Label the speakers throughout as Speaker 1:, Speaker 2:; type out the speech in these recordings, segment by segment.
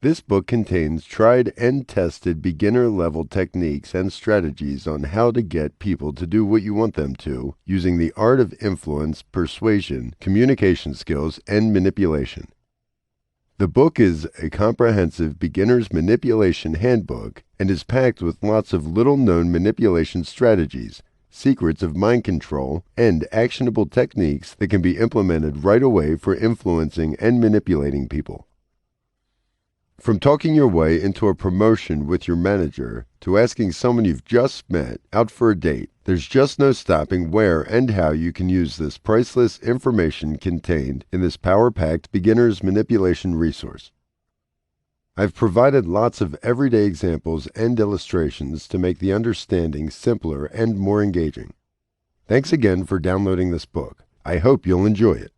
Speaker 1: This book contains tried and tested beginner-level techniques and strategies on how to get people to do what you want them to, using the art of influence, persuasion, communication skills, and manipulation. The book is a comprehensive beginner's manipulation handbook and is packed with lots of little-known manipulation strategies, secrets of mind control, and actionable techniques that can be implemented right away for influencing and manipulating people. From talking your way into a promotion with your manager to asking someone you've just met out for a date, there's just no stopping where and how you can use this priceless information contained in this power-packed beginner's manipulation resource. I've provided lots of everyday examples and illustrations to make the understanding simpler and more engaging. Thanks again for downloading this book. I hope you'll enjoy it.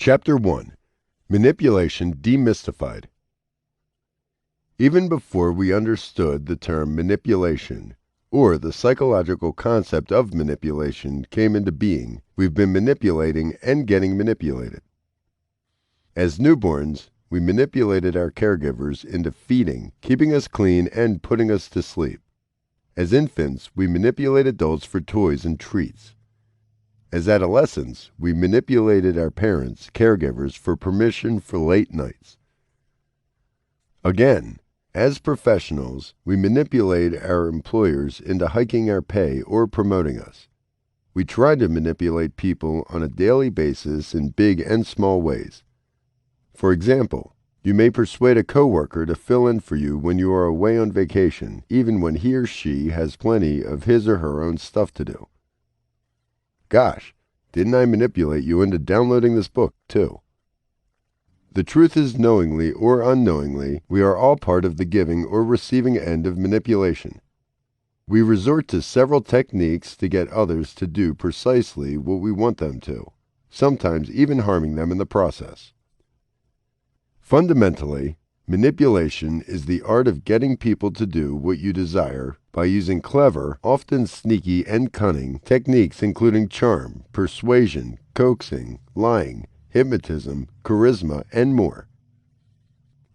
Speaker 1: Chapter 1. Manipulation Demystified. Even before we understood the term manipulation, or the psychological concept of manipulation came into being, we've been manipulating and getting manipulated. As newborns, we manipulated our caregivers into feeding, keeping us clean, and putting us to sleep. As infants, we manipulate adults for toys and treats. As adolescents, we manipulated our parents, caregivers, for permission for late nights. Again, as professionals, we manipulate our employers into hiking our pay or promoting us. We try to manipulate people on a daily basis in big and small ways. For example, you may persuade a coworker to fill in for you when you are away on vacation, even when he or she has plenty of his or her own stuff to do. Gosh, didn't I manipulate you into downloading this book, too? The truth is, knowingly or unknowingly, we are all part of the giving or receiving end of manipulation. We resort to several techniques to get others to do precisely what we want them to, sometimes even harming them in the process. Fundamentally, manipulation is the art of getting people to do what you desire by using clever, often sneaky and cunning techniques including charm, persuasion, coaxing, lying, hypnotism, charisma, and more.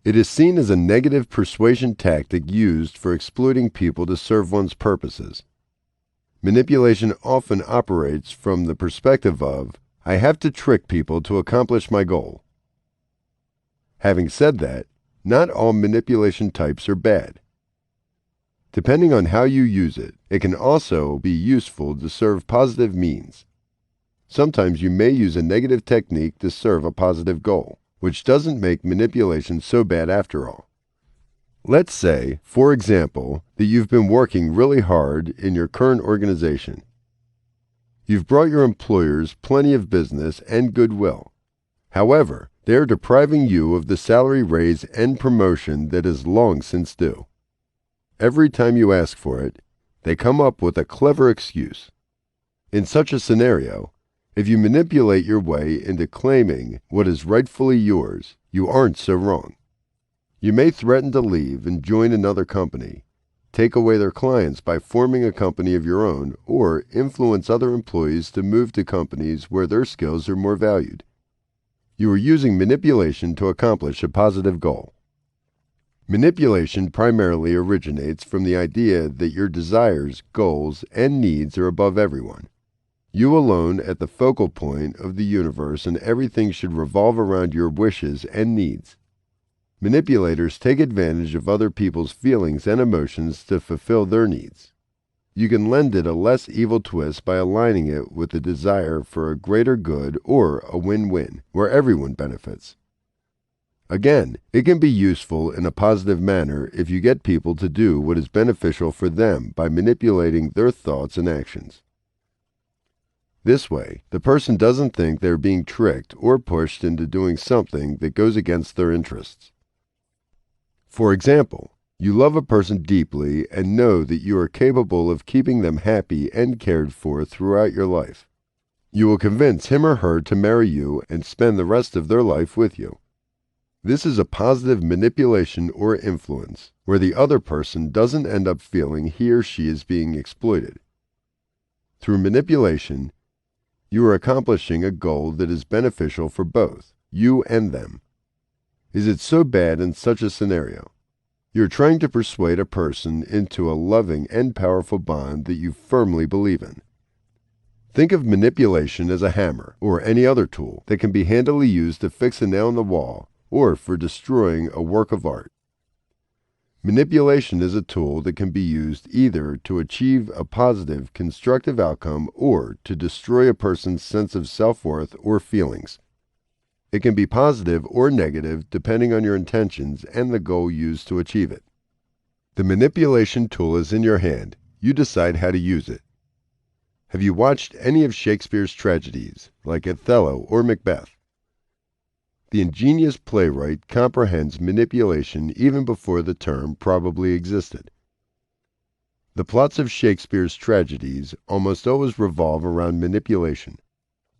Speaker 1: It is seen as a negative persuasion tactic used for exploiting people to serve one's purposes. Manipulation often operates from the perspective of, I have to trick people to accomplish my goal. Having said that, not all manipulation types are bad. Depending on how you use it, it can also be useful to serve positive means. Sometimes you may use a negative technique to serve a positive goal, which doesn't make manipulation so bad after all. Let's say, for example, that you've been working really hard in your current organization. You've brought your employers plenty of business and goodwill. However, they are depriving you of the salary raise and promotion that is long since due. Every time you ask for it, they come up with a clever excuse. In such a scenario, if you manipulate your way into claiming what is rightfully yours, you aren't so wrong. You may threaten to leave and join another company, take away their clients by forming a company of your own, or influence other employees to move to companies where their skills are more valued. You are using manipulation to accomplish a positive goal. Manipulation primarily originates from the idea that your desires, goals, and needs are above everyone. You alone at the focal point of the universe, and everything should revolve around your wishes and needs. Manipulators take advantage of other people's feelings and emotions to fulfill their needs. You can lend it a less evil twist by aligning it with the desire for a greater good or a win-win, where everyone benefits. Again, it can be useful in a positive manner if you get people to do what is beneficial for them by manipulating their thoughts and actions. This way, the person doesn't think they're being tricked or pushed into doing something that goes against their interests. For example, you love a person deeply and know that you are capable of keeping them happy and cared for throughout your life. You will convince him or her to marry you and spend the rest of their life with you. This is a positive manipulation or influence, where the other person doesn't end up feeling he or she is being exploited. Through manipulation, You are accomplishing a goal that is beneficial for both you and them. Is it so bad in such a scenario? You're trying to persuade a person into a loving and powerful bond that you firmly believe in. Think of manipulation as a hammer or any other tool that can be handily used to fix a nail in the wall or for destroying a work of art. Manipulation is a tool that can be used either to achieve a positive, constructive outcome or to destroy a person's sense of self-worth or feelings. It can be positive or negative depending on your intentions and the goal used to achieve it. The manipulation tool is in your hand. You decide how to use it. Have you watched any of Shakespeare's tragedies, like Othello or Macbeth? The ingenious playwright comprehends manipulation even before the term probably existed. The plots of Shakespeare's tragedies almost always revolve around manipulation.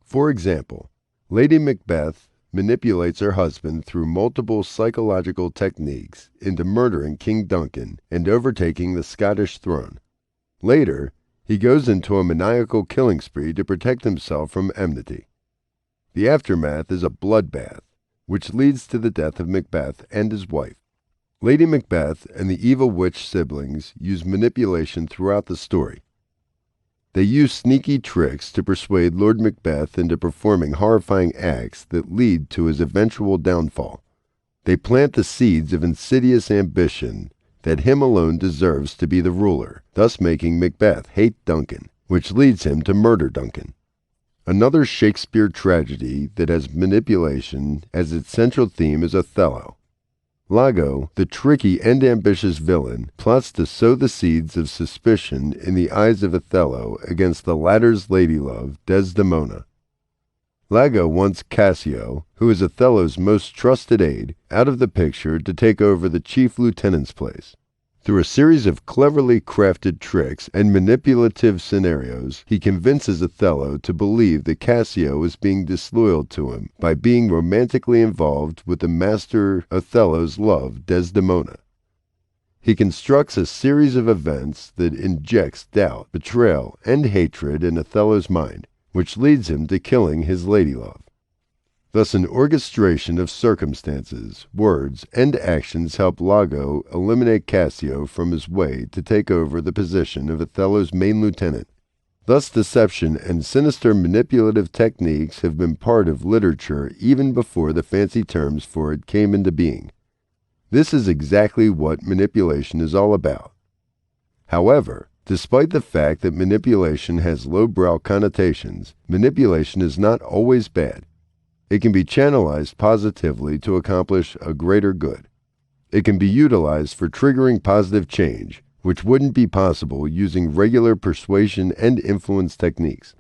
Speaker 1: For example, Lady Macbeth manipulates her husband through multiple psychological techniques into murdering King Duncan and overtaking the Scottish throne. Later, he goes into a maniacal killing spree to protect himself from enmity. The aftermath is a bloodbath, which leads to the death of Macbeth and his wife. Lady Macbeth and the evil witch siblings use manipulation throughout the story. They use sneaky tricks to persuade Lord Macbeth into performing horrifying acts that lead to his eventual downfall. They plant the seeds of insidious ambition that him alone deserves to be the ruler, thus making Macbeth hate Duncan, which leads him to murder Duncan. Another Shakespeare tragedy that has manipulation as its central theme is Othello. Iago, the tricky and ambitious villain, plots to sow the seeds of suspicion in the eyes of Othello against the latter's ladylove, Desdemona. Iago wants Cassio, who is Othello's most trusted aide, out of the picture to take over the chief lieutenant's place. Through a series of cleverly crafted tricks and manipulative scenarios, he convinces Othello to believe that Cassio is being disloyal to him by being romantically involved with the master Othello's love, Desdemona. He constructs a series of events that injects doubt, betrayal, and hatred in Othello's mind, which leads him to killing his ladylove. Thus, an orchestration of circumstances, words, and actions help Iago eliminate Cassio from his way to take over the position of Othello's main lieutenant. Thus, deception and sinister manipulative techniques have been part of literature even before the fancy terms for it came into being. This is exactly what manipulation is all about. However, despite the fact that manipulation has lowbrow connotations, manipulation is not always bad. It can be channelized positively to accomplish a greater good. It can be utilized for triggering positive change, which wouldn't be possible using regular persuasion and influence techniques.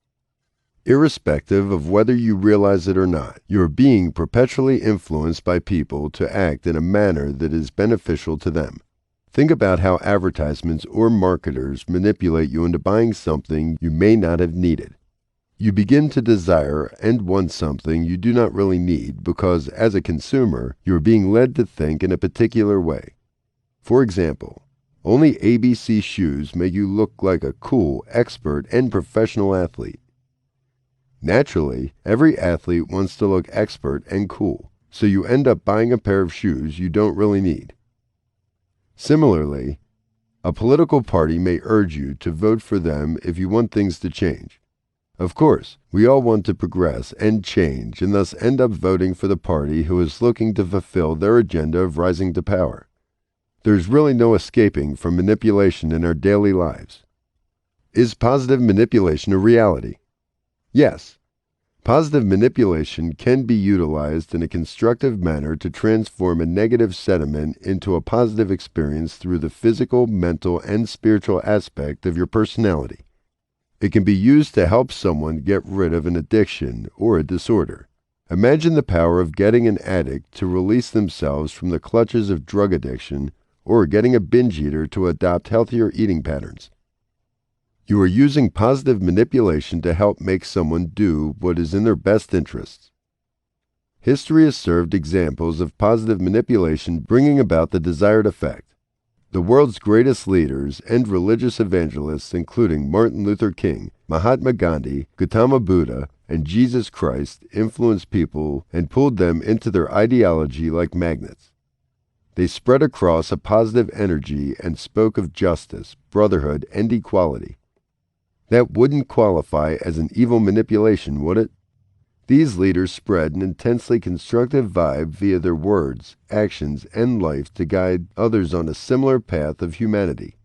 Speaker 1: Irrespective of whether you realize it or not, you are being perpetually influenced by people to act in a manner that is beneficial to them. Think about how advertisements or marketers manipulate you into buying something you may not have needed. You begin to desire and want something you do not really need because, as a consumer, you are being led to think in a particular way. For example, only ABC shoes make you look like a cool, expert, and professional athlete. Naturally, every athlete wants to look expert and cool, so you end up buying a pair of shoes you don't really need. Similarly, a political party may urge you to vote for them if you want things to change. Of course, we all want to progress and change and thus end up voting for the party who is looking to fulfill their agenda of rising to power. There's really no escaping from manipulation in our daily lives. Is positive manipulation a reality? Yes. Positive manipulation can be utilized in a constructive manner to transform a negative sentiment into a positive experience through the physical, mental, and spiritual aspect of your personality. It can be used to help someone get rid of an addiction or a disorder. Imagine the power of getting an addict to release themselves from the clutches of drug addiction or getting a binge eater to adopt healthier eating patterns. You are using positive manipulation to help make someone do what is in their best interests. History has served examples of positive manipulation bringing about the desired effect. The world's greatest leaders and religious evangelists, including Martin Luther King, Mahatma Gandhi, Gautama Buddha, and Jesus Christ influenced people and pulled them into their ideology like magnets. They spread across a positive energy and spoke of justice, brotherhood, and equality. That wouldn't qualify as an evil manipulation, would it? These leaders spread an intensely constructive vibe via their words, actions, and life to guide others on a similar path of humanity.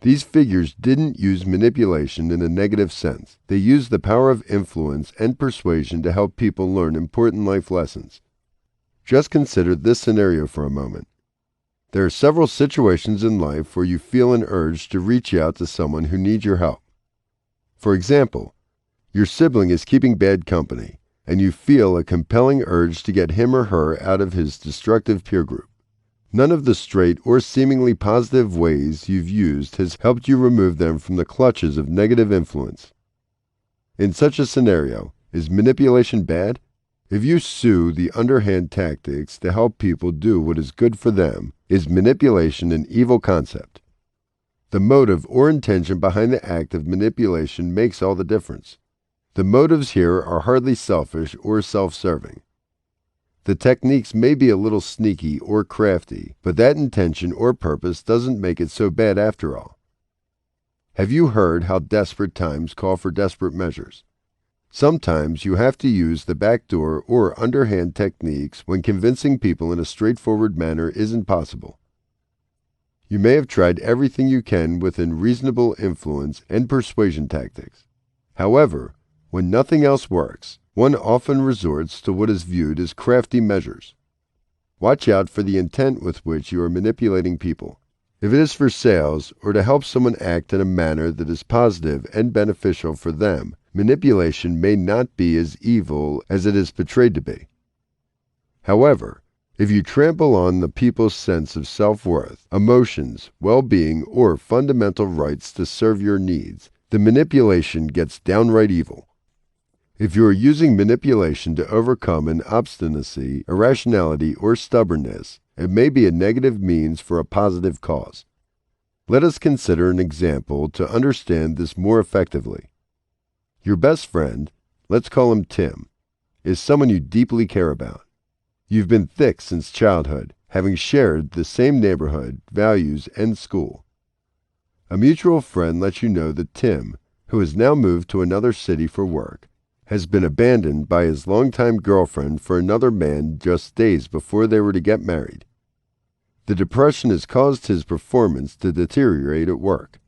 Speaker 1: These figures didn't use manipulation in a negative sense. They used the power of influence and persuasion to help people learn important life lessons. Just consider this scenario for a moment. There are several situations in life where you feel an urge to reach out to someone who needs your help. For example, your sibling is keeping bad company, and you feel a compelling urge to get him or her out of his destructive peer group. None of the straight or seemingly positive ways you've used has helped you remove them from the clutches of negative influence. In such a scenario, is manipulation bad? If you sue the underhand tactics to help people do what is good for them, is manipulation an evil concept? The motive or intention behind the act of manipulation makes all the difference. The motives here are hardly selfish or self-serving. The techniques may be a little sneaky or crafty, but that intention or purpose doesn't make it so bad after all. Have you heard how desperate times call for desperate measures? Sometimes you have to use the backdoor or underhand techniques when convincing people in a straightforward manner isn't possible. You may have tried everything you can within reasonable influence and persuasion tactics. However, when nothing else works, one often resorts to what is viewed as crafty measures. Watch out for the intent with which you are manipulating people. If it is for sales or to help someone act in a manner that is positive and beneficial for them, manipulation may not be as evil as it is portrayed to be. However, if you trample on the people's sense of self-worth, emotions, well-being, or fundamental rights to serve your needs, the manipulation gets downright evil. If you are using manipulation to overcome an obstinacy, irrationality, or stubbornness, it may be a negative means for a positive cause. Let us consider an example to understand this more effectively. Your best friend, let's call him Tim, is someone you deeply care about. You've been thick since childhood, having shared the same neighborhood, values, and school. A mutual friend lets you know that Tim, who has now moved to another city for work, has been abandoned by his longtime girlfriend for another man just days before they were to get married. The depression has caused his performance to deteriorate at work.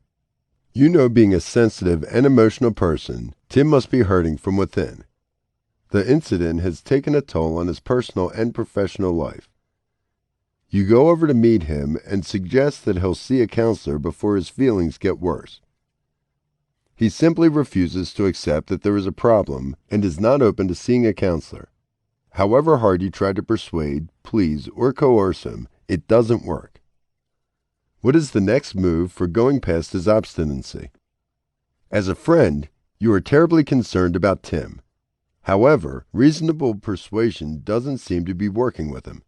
Speaker 1: You know, being a sensitive and emotional person, Tim must be hurting from within. The incident has taken a toll on his personal and professional life. You go over to meet him and suggest that he'll see a counselor before his feelings get worse. He simply refuses to accept that there is a problem and is not open to seeing a counselor. However hard you try to persuade, please, or coerce him, it doesn't work. What is the next move for going past his obstinacy? As a friend, you are terribly concerned about Tim. However, reasonable persuasion doesn't seem to be working with him.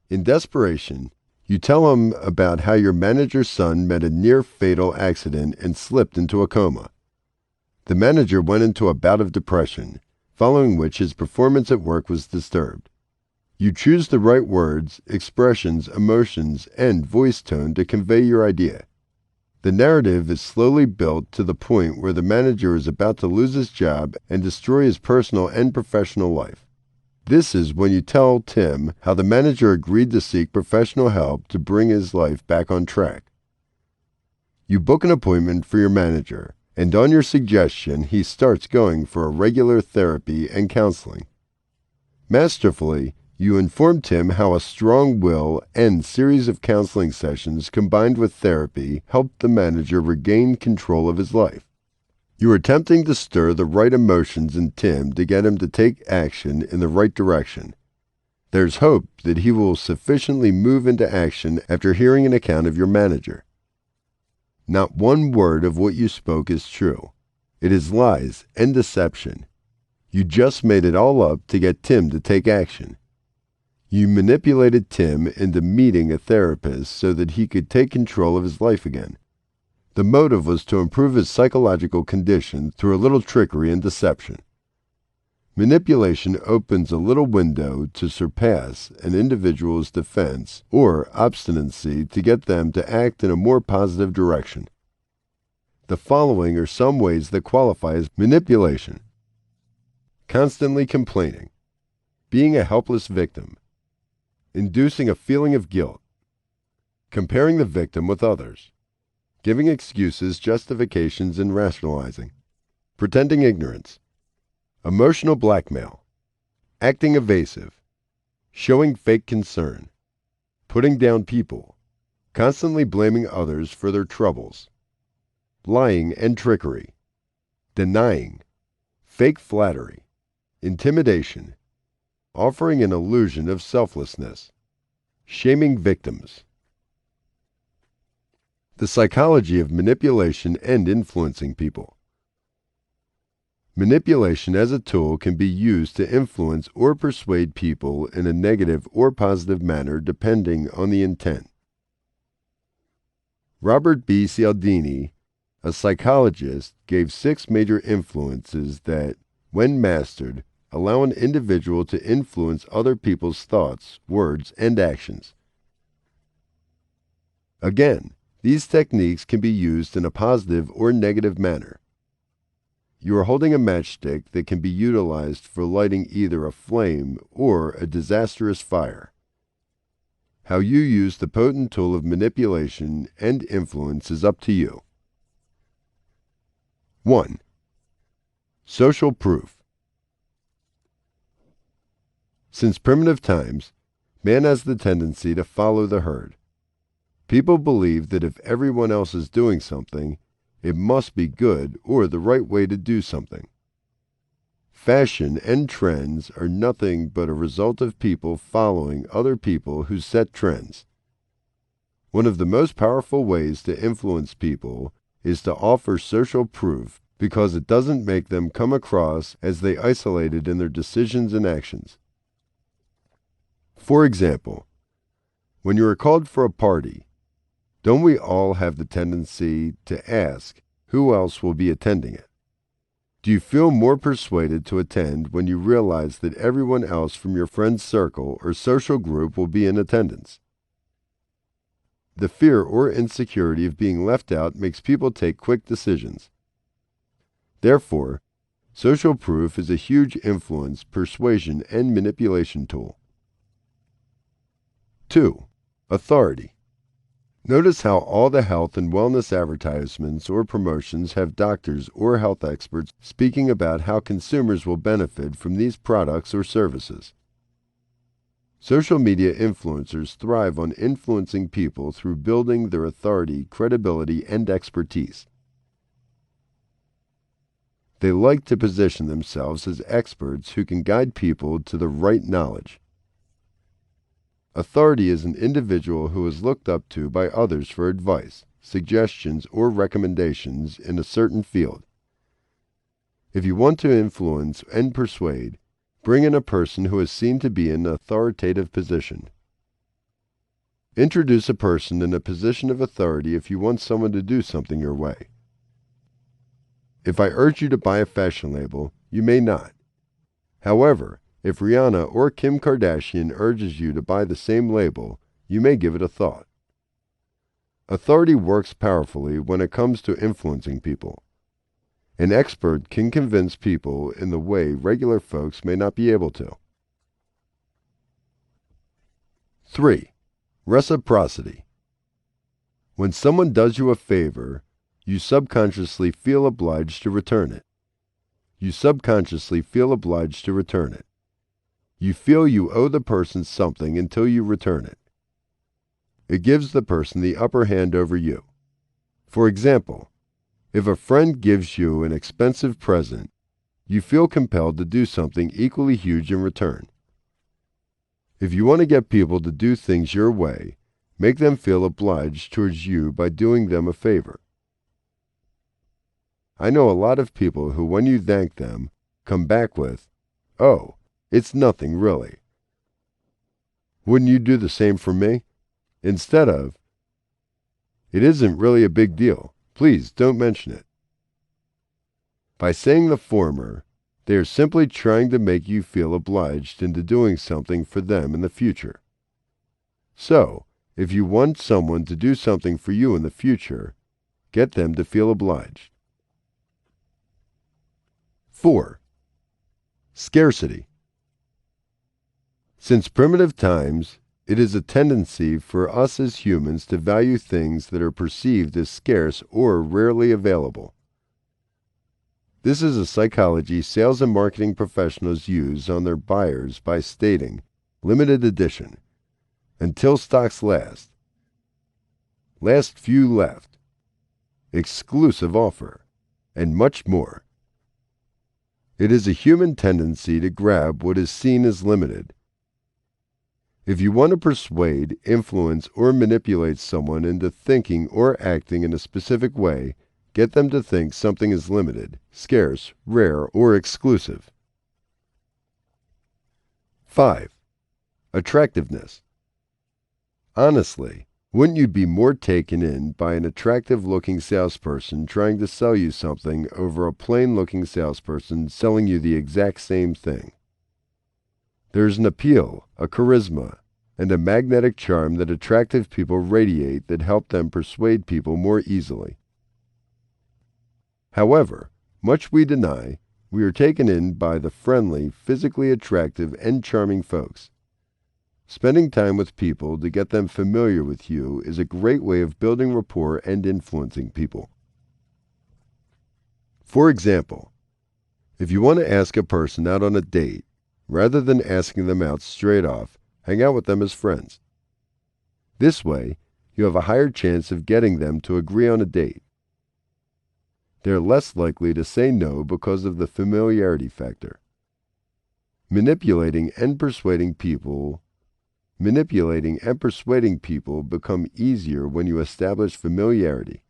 Speaker 1: In desperation, you tell him about how your manager's son met a near-fatal accident and slipped into a coma. The manager went into a bout of depression, following which his performance at work was disturbed. You choose the right words, expressions, emotions, and voice tone to convey your idea. The narrative is slowly built to the point where the manager is about to lose his job and destroy his personal and professional life. This is when you tell Tim how the manager agreed to seek professional help to bring his life back on track. You book an appointment for your manager, and on your suggestion, he starts going for a regular therapy and counseling. Masterfully, you inform Tim how a strong will and series of counseling sessions combined with therapy helped the manager regain control of his life. You are attempting to stir the right emotions in Tim to get him to take action in the right direction. There's hope that he will sufficiently move into action after hearing an account of your manager. Not one word of what you spoke is true. It is lies and deception. You just made it all up to get Tim to take action. You manipulated Tim into meeting a therapist so that he could take control of his life again. The motive was to improve his psychological condition through a little trickery and deception. Manipulation opens a little window to surpass an individual's defense or obstinacy to get them to act in a more positive direction. The following are some ways that qualify as manipulation: constantly complaining, being a helpless victim, inducing a feeling of guilt, comparing the victim with others, giving excuses, justifications, and rationalizing, pretending ignorance, emotional blackmail, acting evasive, showing fake concern, putting down people, constantly blaming others for their troubles, lying and trickery, denying, fake flattery, intimidation, offering an illusion of selflessness, shaming victims. The psychology of manipulation and influencing people. Manipulation as a tool can be used to influence or persuade people in a negative or positive manner depending on the intent. Robert B. Cialdini, a psychologist, gave 6 major influences that, when mastered, allow an individual to influence other people's thoughts, words, and actions. Again, these techniques can be used in a positive or negative manner. You are holding a matchstick that can be utilized for lighting either a flame or a disastrous fire. How you use the potent tool of manipulation and influence is up to you. 1. Social proof. Since primitive times, man has the tendency to follow the herd. People believe that if everyone else is doing something, it must be good or the right way to do something. Fashion and trends are nothing but a result of people following other people who set trends. One of the most powerful ways to influence people is to offer social proof because it doesn't make them come across as they isolated in their decisions and actions. For example, when you are called for a party, don't we all have the tendency to ask who else will be attending it? Do you feel more persuaded to attend when you realize that everyone else from your friend's circle or social group will be in attendance? The fear or insecurity of being left out makes people take quick decisions. Therefore, social proof is a huge influence, persuasion, and manipulation tool. 2. Authority. Notice how all the health and wellness advertisements or promotions have doctors or health experts speaking about how consumers will benefit from these products or services. Social media influencers thrive on influencing people through building their authority, credibility, and expertise. They like to position themselves as experts who can guide people to the right knowledge. Authority is an individual who is looked up to by others for advice, suggestions, or recommendations in a certain field. If you want to influence and persuade, bring in a person who is seen to be in an authoritative position. Introduce a person in a position of authority if you want someone to do something your way. If I urge you to buy a fashion label, you may not. However, if Rihanna or Kim Kardashian urges you to buy the same label, you may give it a thought. Authority works powerfully when it comes to influencing people. An expert can convince people in the way regular folks may not be able to. 3. Reciprocity. When someone does you a favor, you subconsciously feel obliged to return it. You subconsciously feel obliged to return it. You feel you owe the person something until you return it. It gives the person the upper hand over you. For example, if a friend gives you an expensive present, you feel compelled to do something equally huge in return. If you want to get people to do things your way, make them feel obliged towards you by doing them a favor. I know a lot of people who, when you thank them, come back with, "Oh, it's nothing really. Wouldn't you do the same for me?" Instead of, "It isn't really a big deal. Please don't mention it." By saying the former, They are simply trying to make you feel obliged into doing something for them in the future. So, if you want someone to do something for you in the future, get them to feel obliged. 4. Scarcity. Since primitive times, it is a tendency for us as humans to value things that are perceived as scarce or rarely available. This is a psychology sales and marketing professionals use on their buyers by stating, limited edition, until stocks last, last few left, exclusive offer, and much more. It is a human tendency to grab what is seen as limited. If you want to persuade, influence, or manipulate someone into thinking or acting in a specific way, get them to think something is limited, scarce, rare, or exclusive. 5. Attractiveness. Honestly, wouldn't you be more taken in by an attractive-looking salesperson trying to sell you something over a plain-looking salesperson selling you the exact same thing? There's an appeal, a charisma, and a magnetic charm that attractive people radiate that help them persuade people more easily. However, much we deny, we are taken in by the friendly, physically attractive, and charming folks. Spending time with people to get them familiar with you is a great way of building rapport and influencing people. For example, if you want to ask a person out on a date, rather than asking them out straight off, hang out with them as friends. This way, you have a higher chance of getting them to agree on a date. They are less likely to say no because of the familiarity factor. Manipulating and persuading people become easier when you establish familiarity.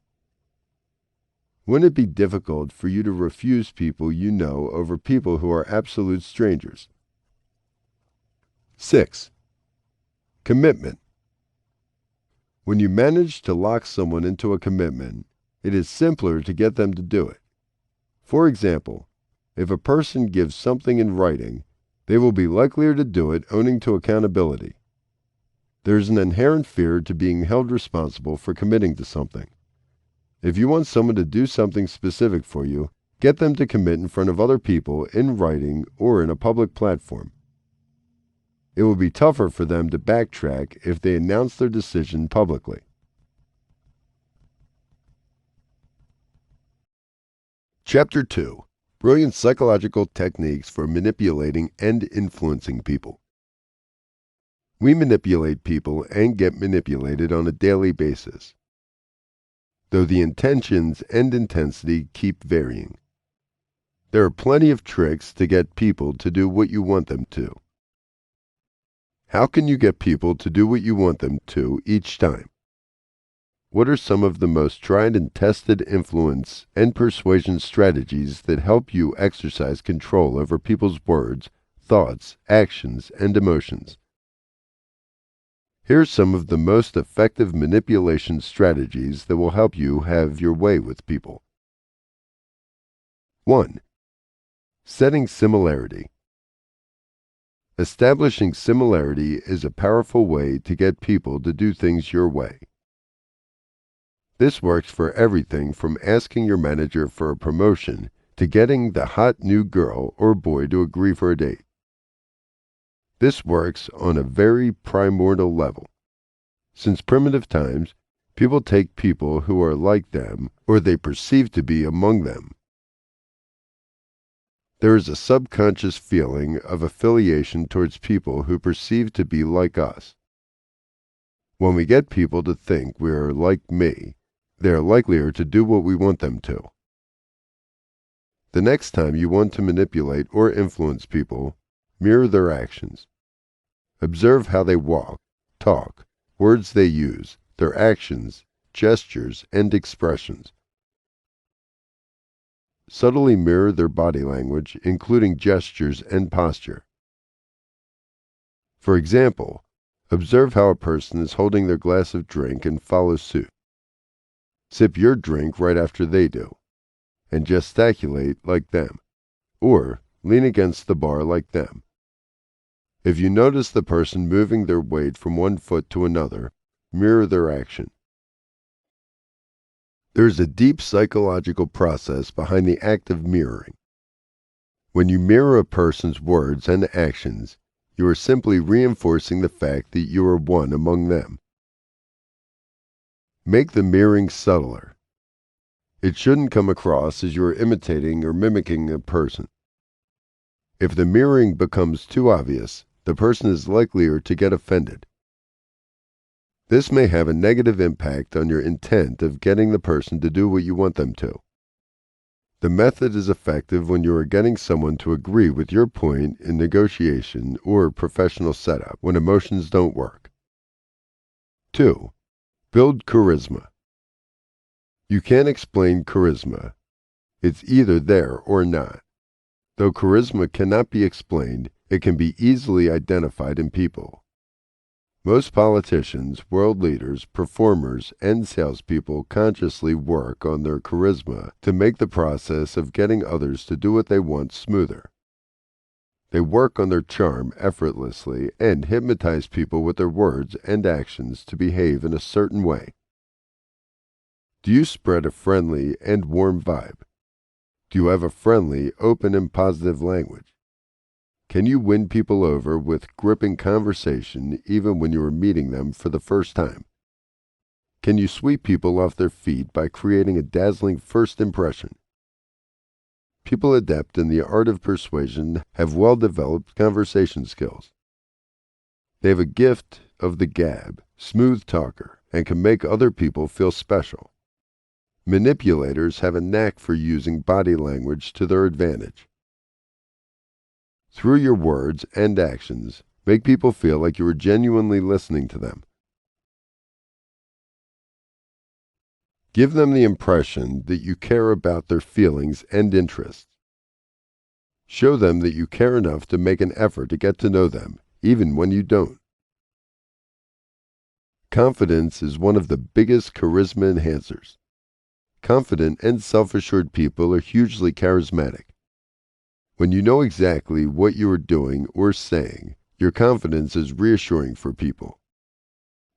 Speaker 1: Wouldn't it be difficult for you to refuse people you know over people who are absolute strangers? 6. Commitment. When you manage to lock someone into a commitment, it is simpler to get them to do it. For example, if a person gives something in writing, they will be likelier to do it owing to accountability. There is an inherent fear to being held responsible for committing to something. If you want someone to do something specific for you, get them to commit in front of other people in writing or in a public platform. It will be tougher for them to backtrack if they announce their decision publicly. Chapter 2. Brilliant Psychological Techniques for Manipulating and Influencing People. We manipulate people and get manipulated on a daily basis, though the intentions and intensity keep varying. There are plenty of tricks to get people to do what you want them to. How can you get people to do what you want them to each time? What are some of the most tried and tested influence and persuasion strategies that help you exercise control over people's words, thoughts, actions, and emotions? Here are some of the most effective manipulation strategies that will help you have your way with people. 1. Setting similarity. Establishing similarity is a powerful way to get people to do things your way. This works for everything from asking your manager for a promotion to getting the hot new girl or boy to agree for a date. This works on a very primordial level. Since primitive times, people take people who are like them or they perceive to be among them. There is a subconscious feeling of affiliation towards people who perceive to be like us. When we get people to think we are like me, they are likelier to do what we want them to. The next time you want to manipulate or influence people, mirror their actions. Observe how they walk, talk, words they use, their actions, gestures, and expressions. Subtly mirror their body language, including gestures and posture. For example, observe how a person is holding their glass of drink and follow suit. Sip your drink right after they do, and gesticulate like them. Or lean against the bar like them. If you notice the person moving their weight from one foot to another, mirror their action. There is a deep psychological process behind the act of mirroring. When you mirror a person's words and actions, you are simply reinforcing the fact that you are one among them. Make the mirroring subtler. It shouldn't come across as you are imitating or mimicking a person. If the mirroring becomes too obvious, the person is likelier to get offended. This may have a negative impact on your intent of getting the person to do what you want them to. The method is effective when you are getting someone to agree with your point in negotiation or professional setup when emotions don't work. 2. Build charisma. You can't explain charisma. It's either there or not. Though charisma cannot be explained, it can be easily identified in people. Most politicians, world leaders, performers, and salespeople consciously work on their charisma to make the process of getting others to do what they want smoother. They work on their charm effortlessly and hypnotize people with their words and actions to behave in a certain way. Do you spread a friendly and warm vibe? Do you have a friendly, open, and positive language? Can you win people over with gripping conversation even when you are meeting them for the first time? Can you sweep people off their feet by creating a dazzling first impression? People adept in the art of persuasion have well-developed conversation skills. They have a gift of the gab, smooth talker, and can make other people feel special. Manipulators have a knack for using body language to their advantage. Through your words and actions, make people feel like you are genuinely listening to them. Give them the impression that you care about their feelings and interests. Show them that you care enough to make an effort to get to know them, even when you don't. Confidence is one of the biggest charisma enhancers. Confident and self-assured people are hugely charismatic. When you know exactly what you are doing or saying, your confidence is reassuring for people.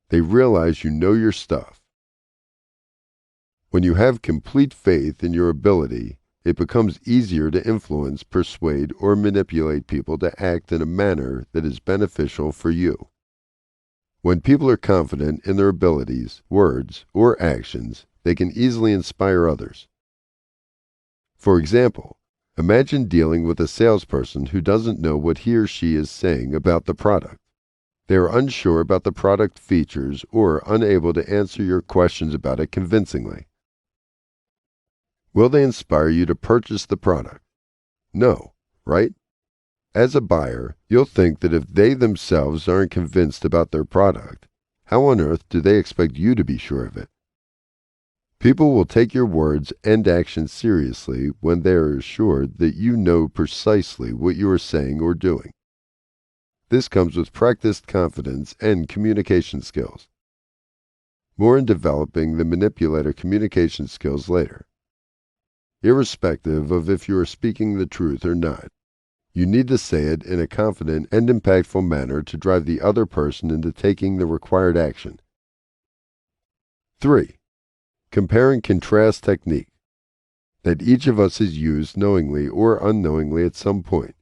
Speaker 1: They realize you know your stuff. When you have complete faith in your ability, it becomes easier to influence, persuade, or manipulate people to act in a manner that is beneficial for you. When people are confident in their abilities, words, or actions, they can easily inspire others. For example, imagine dealing with a salesperson who doesn't know what he or she is saying about the product. They are unsure about the product features or unable to answer your questions about it convincingly. Will they inspire you to purchase the product? No, right? As a buyer, you'll think that if they themselves aren't convinced about their product, how on earth do they expect you to be sure of it? People will take your words and actions seriously when they are assured that you know precisely what you are saying or doing. This comes with practiced confidence and communication skills. More in developing the manipulator communication skills later. Irrespective of if you are speaking the truth or not, you need to say it in a confident and impactful manner to drive the other person into taking the required action. 3. Compare and contrast technique that each of us has used knowingly or unknowingly at some point.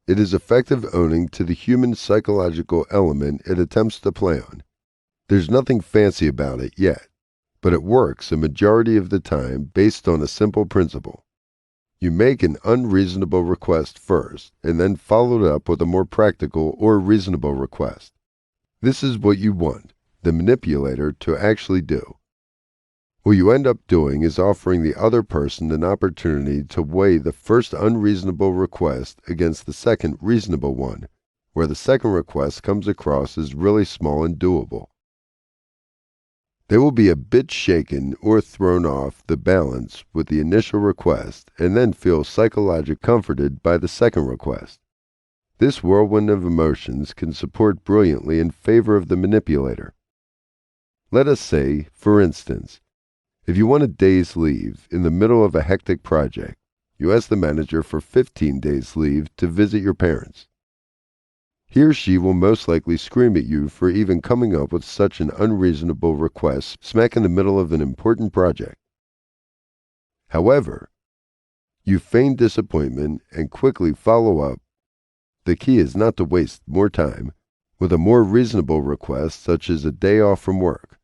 Speaker 1: It is effective owning to the human psychological element it attempts to play on. There's nothing fancy about it yet, but it works a majority of the time based on a simple principle. You make an unreasonable request first, and then follow it up with a more practical or reasonable request. This is what you want the manipulator to actually do. What you end up doing is offering the other person an opportunity to weigh the first unreasonable request against the second reasonable one, where the second request comes across as really small and doable. They will be a bit shaken or thrown off the balance with the initial request and then feel psychologically comforted by the second request. This whirlwind of emotions can support brilliantly in favor of the manipulator. Let us say, for instance, if you want a day's leave in the middle of a hectic project, You ask the manager for 15 days leave to visit your parents. He or she will most likely scream at you for even coming up with such an unreasonable request smack in the middle of an important project. However, you feign disappointment and quickly follow up. The key is not to waste more time with a more reasonable request such as a day off from work,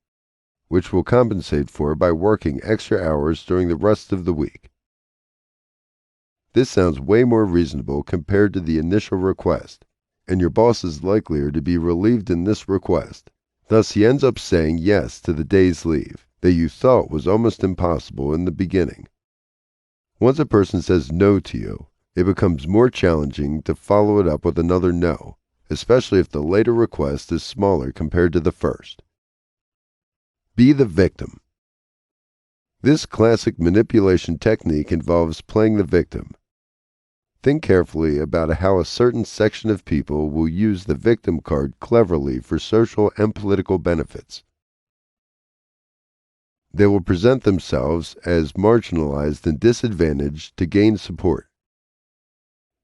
Speaker 1: which will compensate for by working extra hours during the rest of the week. This sounds way more reasonable compared to the initial request, and your boss is likelier to be relieved in this request. Thus, he ends up saying yes to the day's leave that you thought was almost impossible in the beginning. Once a person says no to you, it becomes more challenging to follow it up with another no, especially if the later request is smaller compared to the first. Be the victim. This classic manipulation technique involves playing the victim. Think carefully about how a certain section of people will use the victim card cleverly for social and political benefits. They will present themselves as marginalized and disadvantaged to gain support.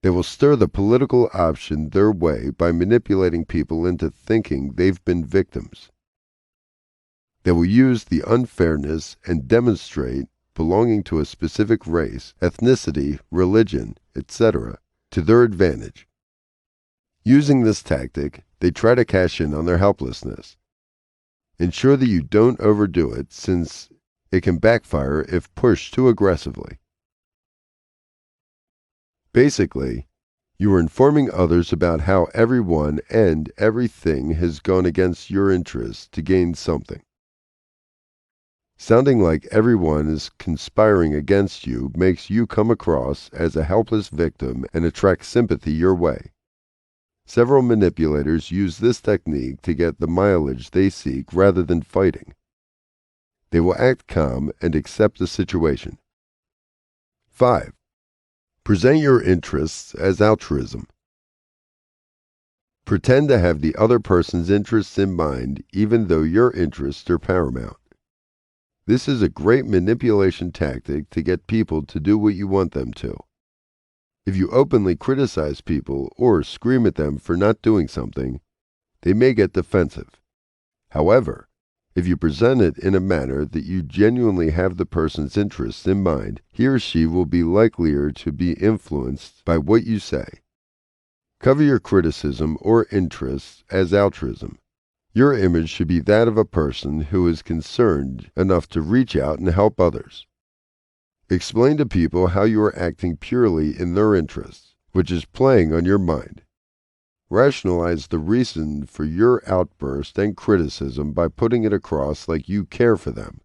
Speaker 1: They will stir the political option their way by manipulating people into thinking they've been victims. They will use the unfairness and demonstrate belonging to a specific race, ethnicity, religion, etc., to their advantage. Using this tactic, they try to cash in on their helplessness. Ensure that you don't overdo it, since it can backfire if pushed too aggressively. Basically, you are informing others about how everyone and everything has gone against your interests to gain something. Sounding like everyone is conspiring against you makes you come across as a helpless victim and attracts sympathy your way. Several manipulators use this technique to get the mileage they seek rather than fighting. They will act calm and accept the situation. 5. Present your interests as altruism. Pretend to have the other person's interests in mind, even though your interests are paramount. This is a great manipulation tactic to get people to do what you want them to. If you openly criticize people or scream at them for not doing something, they may get defensive. However, if you present it in a manner that you genuinely have the person's interests in mind, he or she will be likelier to be influenced by what you say. Cover your criticism or interests as altruism. Your image should be that of a person who is concerned enough to reach out and help others. Explain to people how you are acting purely in their interests, which is playing on your mind. Rationalize the reason for your outburst and criticism by putting it across like you care for them.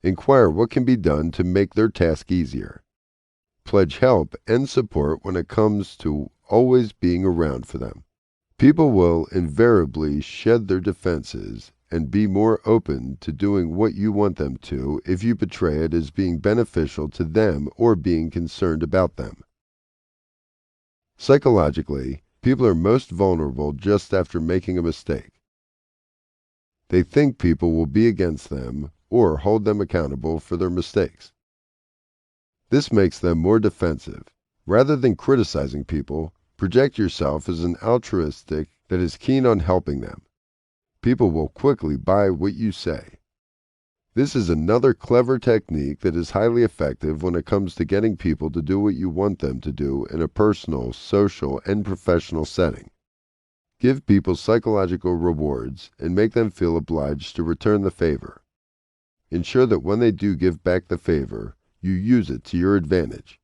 Speaker 1: Inquire what can be done to make their task easier. Pledge help and support when it comes to always being around for them. People will invariably shed their defenses and be more open to doing what you want them to if you portray it as being beneficial to them or being concerned about them. Psychologically, people are most vulnerable just after making a mistake. They think people will be against them or hold them accountable for their mistakes. This makes them more defensive. Rather than criticizing people, project yourself as an altruistic that is keen on helping them. People will quickly buy what you say. This is another clever technique that is highly effective when it comes to getting people to do what you want them to do in a personal, social, and professional setting. Give people psychological rewards and make them feel obliged to return the favor. Ensure that when they do give back the favor, you use it to your advantage.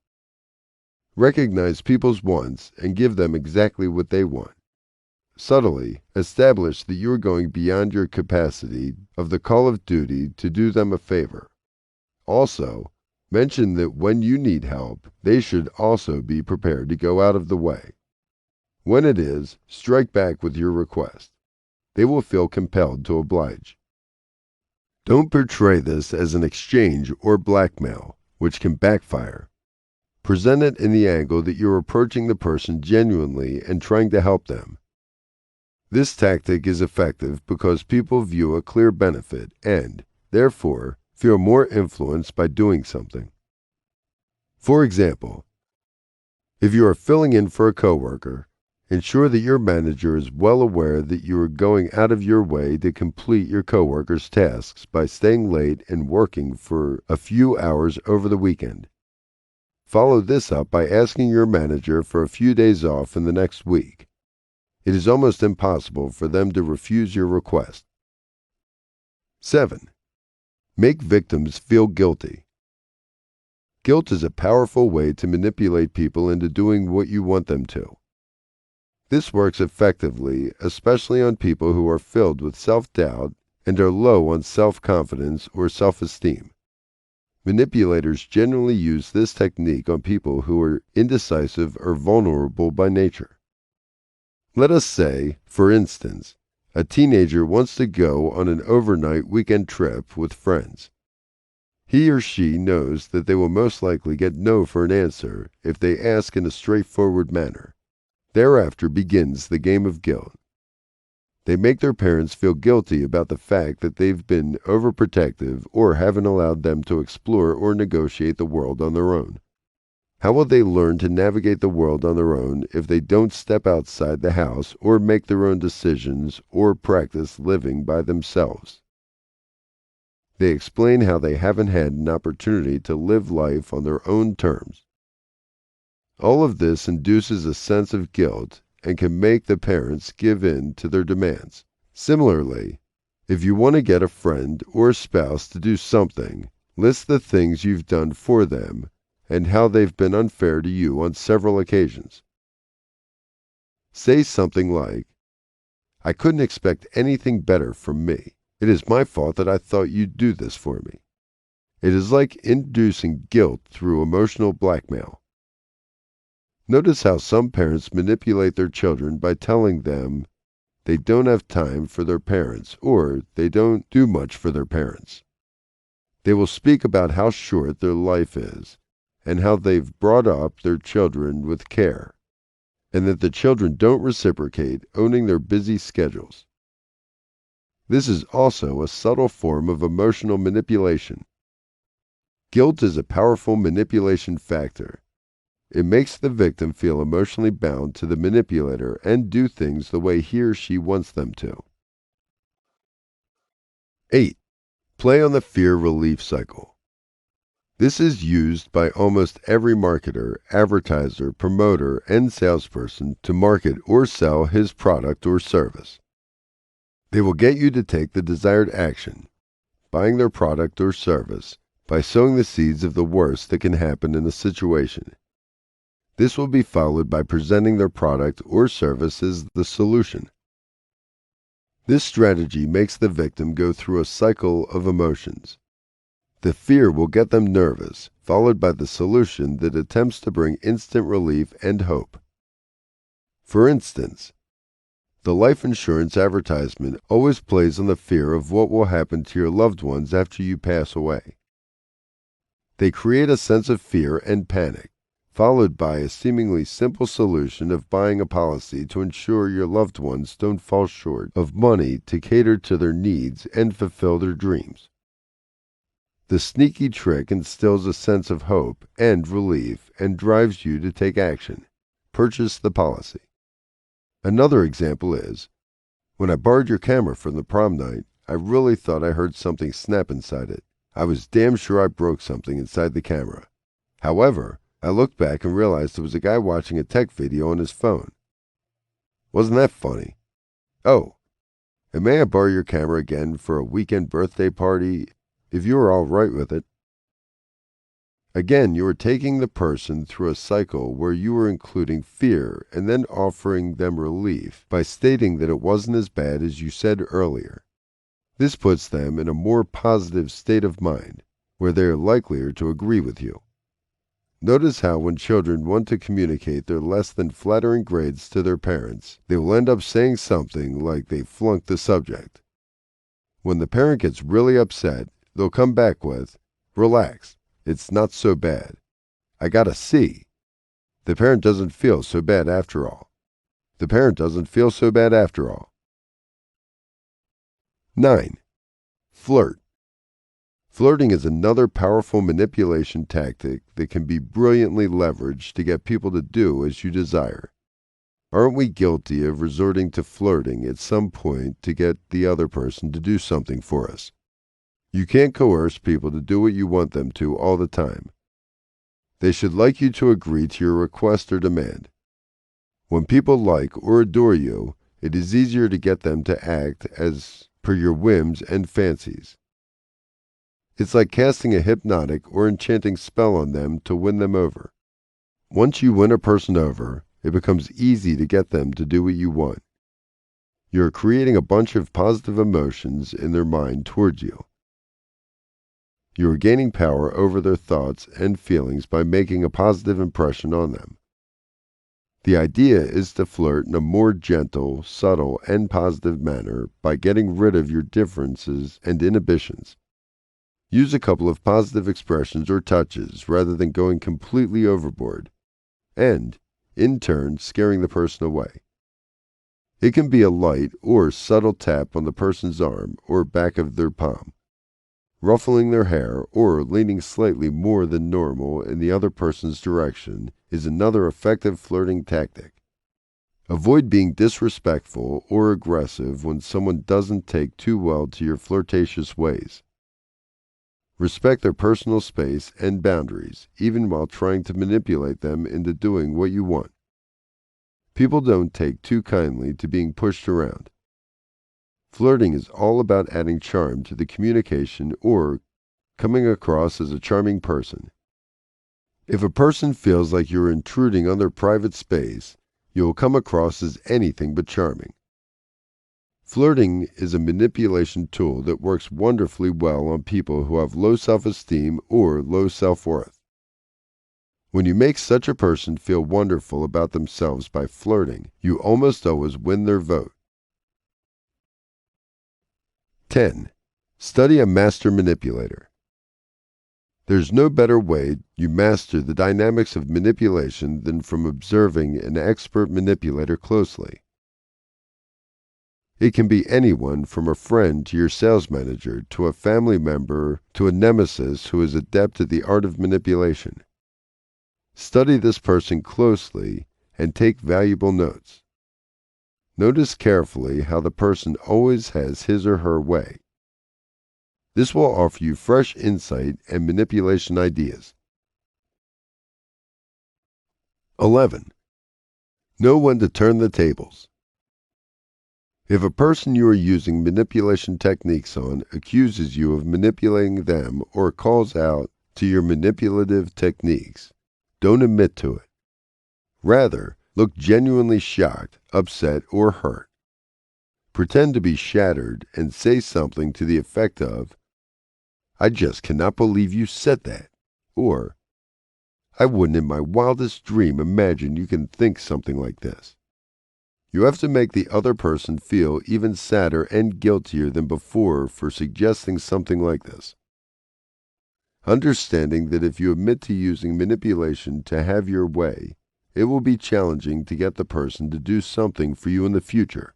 Speaker 1: Recognize people's wants and give them exactly what they want. Subtly establish that you are going beyond your capacity of the call of duty to do them a favor. Also, mention that when you need help, they should also be prepared to go out of the way. When it is, strike back with your request. They will feel compelled to oblige. Don't portray this as an exchange or blackmail, which can backfire. Present it in the angle that you're approaching the person genuinely and trying to help them. This tactic is effective because people view a clear benefit and, therefore, feel more influenced by doing something. For example, if you are filling in for a coworker, ensure that your manager is well aware that you are going out of your way to complete your coworker's tasks by staying late and working for a few hours over the weekend. Follow this up by asking your manager for a few days off in the next week. It is almost impossible for them to refuse your request. 7. Make victims feel guilty. Guilt is a powerful way to manipulate people into doing what you want them to. This works effectively, especially on people who are filled with self-doubt and are low on self-confidence or self-esteem. Manipulators generally use this technique on people who are indecisive or vulnerable by nature. Let us say, for instance, a teenager wants to go on an overnight weekend trip with friends. He or she knows that they will most likely get no for an answer if they ask in a straightforward manner. Thereafter begins the game of guilt. They make their parents feel guilty about the fact that they've been overprotective or haven't allowed them to explore or negotiate the world on their own. How will they learn to navigate the world on their own if they don't step outside the house or make their own decisions or practice living by themselves? They explain how they haven't had an opportunity to live life on their own terms. All of this induces a sense of guilt and can make the parents give in to their demands. Similarly, if you want to get a friend or a spouse to do something, list the things you've done for them and how they've been unfair to you on several occasions. Say something like, "I couldn't expect anything better from me. It is my fault that I thought you'd do this for me." It is like inducing guilt through emotional blackmail. Notice how some parents manipulate their children by telling them they don't have time for their parents or they don't do much for their parents. They will speak about how short their life is and how they've brought up their children with care, and that the children don't reciprocate, owning their busy schedules. This is also a subtle form of emotional manipulation. Guilt is a powerful manipulation factor. It makes the victim feel emotionally bound to the manipulator and do things the way he or she wants them to. 8. Play on the fear relief cycle. This is used by almost every marketer, advertiser, promoter, and salesperson to market or sell his product or service. They will get you to take the desired action, buying their product or service, by sowing the seeds of the worst that can happen in a situation. This will be followed by presenting their product or service as the solution. This strategy makes the victim go through a cycle of emotions. The fear will get them nervous, followed by the solution that attempts to bring instant relief and hope. For instance, the life insurance advertisement always plays on the fear of what will happen to your loved ones after you pass away. They create a sense of fear and panic, followed by a seemingly simple solution of buying a policy to ensure your loved ones don't fall short of money to cater to their needs and fulfill their dreams. The sneaky trick instills a sense of hope and relief and drives you to take action. Purchase the policy. Another example is, when I borrowed your camera from the prom night, I really thought I heard something snap inside it. I was damn sure I broke something inside the camera. However, I looked back and realized it was a guy watching a tech video on his phone. Wasn't that funny? Oh, and may I borrow your camera again for a weekend birthday party, if you are all right with it? Again, you are taking the person through a cycle where you are including fear and then offering them relief by stating that it wasn't as bad as you said earlier. This puts them in a more positive state of mind, where they are likelier to agree with you. Notice how when children want to communicate their less than flattering grades to their parents, they will end up saying something like they flunked the subject. When the parent gets really upset, they'll come back with, "Relax. It's not so bad. I got a C." The parent doesn't feel so bad after all. The parent doesn't feel so bad after all. 9. Flirt. Flirting is another powerful manipulation tactic that can be brilliantly leveraged to get people to do as you desire. Aren't we guilty of resorting to flirting at some point to get the other person to do something for us? You can't coerce people to do what you want them to all the time. They should like you to agree to your request or demand. When people like or adore you, it is easier to get them to act as per your whims and fancies. It's like casting a hypnotic or enchanting spell on them to win them over. Once you win a person over, it becomes easy to get them to do what you want. You're creating a bunch of positive emotions in their mind towards you. You are gaining power over their thoughts and feelings by making a positive impression on them. The idea is to flirt in a more gentle, subtle, and positive manner by getting rid of your differences and inhibitions. Use a couple of positive expressions or touches rather than going completely overboard, and, in turn, scaring the person away. It can be a light or subtle tap on the person's arm or back of their palm. Ruffling their hair or leaning slightly more than normal in the other person's direction is another effective flirting tactic. Avoid being disrespectful or aggressive when someone doesn't take too well to your flirtatious ways. Respect their personal space and boundaries, even while trying to manipulate them into doing what you want. People don't take too kindly to being pushed around. Flirting is all about adding charm to the communication or coming across as a charming person. If a person feels like you're intruding on their private space, you will come across as anything but charming. Flirting is a manipulation tool that works wonderfully well on people who have low self-esteem or low self-worth. When you make such a person feel wonderful about themselves by flirting, you almost always win their vote. 10. Study a master manipulator. There's no better way you master the dynamics of manipulation than from observing an expert manipulator closely. It can be anyone from a friend to your sales manager to a family member to a nemesis who is adept at the art of manipulation. Study this person closely and take valuable notes. Notice carefully how the person always has his or her way. This will offer you fresh insight and manipulation ideas. 11. Know when to turn the tables. If a person you are using manipulation techniques on accuses you of manipulating them or calls out to your manipulative techniques, don't admit to it. Rather, look genuinely shocked, upset, or hurt. Pretend to be shattered and say something to the effect of, "I just cannot believe you said that," or, "I wouldn't in my wildest dream imagine you can think something like this." You have to make the other person feel even sadder and guiltier than before for suggesting something like this. Understanding that if you admit to using manipulation to have your way, it will be challenging to get the person to do something for you in the future.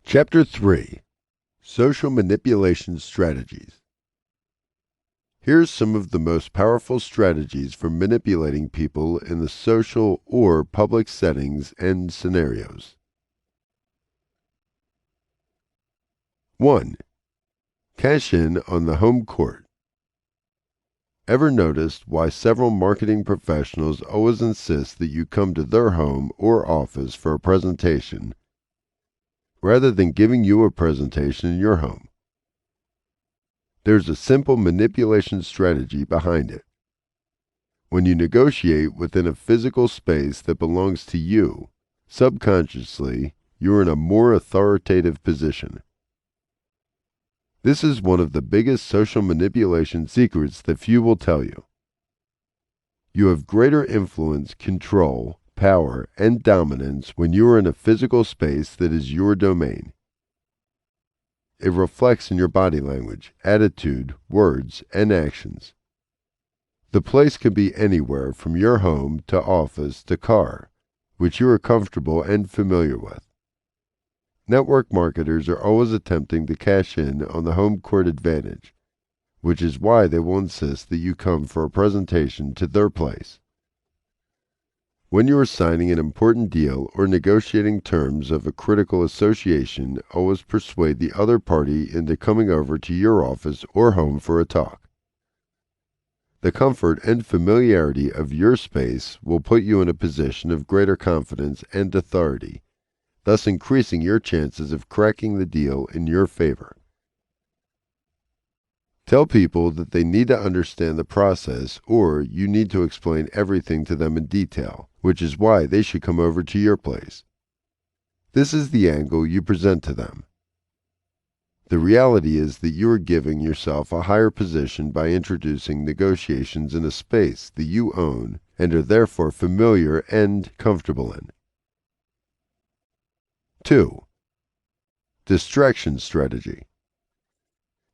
Speaker 1: Chapter 3. Social Manipulation Strategies. Here's some of the most powerful strategies for manipulating people in the social or public settings and scenarios. 1. Cash in on the home court. Ever noticed why several marketing professionals always insist that you come to their home or office for a presentation, rather than giving you a presentation in your home? There's a simple manipulation strategy behind it. When you negotiate within a physical space that belongs to you, subconsciously, you're in a more authoritative position. This is one of the biggest social manipulation secrets that few will tell you. You have greater influence, control, power, and dominance when you are in a physical space that is your domain. It reflects in your body language, attitude, words, and actions. The place can be anywhere from your home to office to car, which you are comfortable and familiar with. Network marketers are always attempting to cash in on the home court advantage, which is why they will insist that you come for a presentation to their place. When you are signing an important deal or negotiating terms of a critical association, always persuade the other party into coming over to your office or home for a talk. The comfort and familiarity of your space will put you in a position of greater confidence and authority, thus increasing your chances of cracking the deal in your favor. Tell people that they need to understand the process, or you need to explain everything to them in detail, which is why they should come over to your place. This is the angle you present to them. The reality is that you are giving yourself a higher position by introducing negotiations in a space that you own and are therefore familiar and comfortable in. 2. Distraction strategy.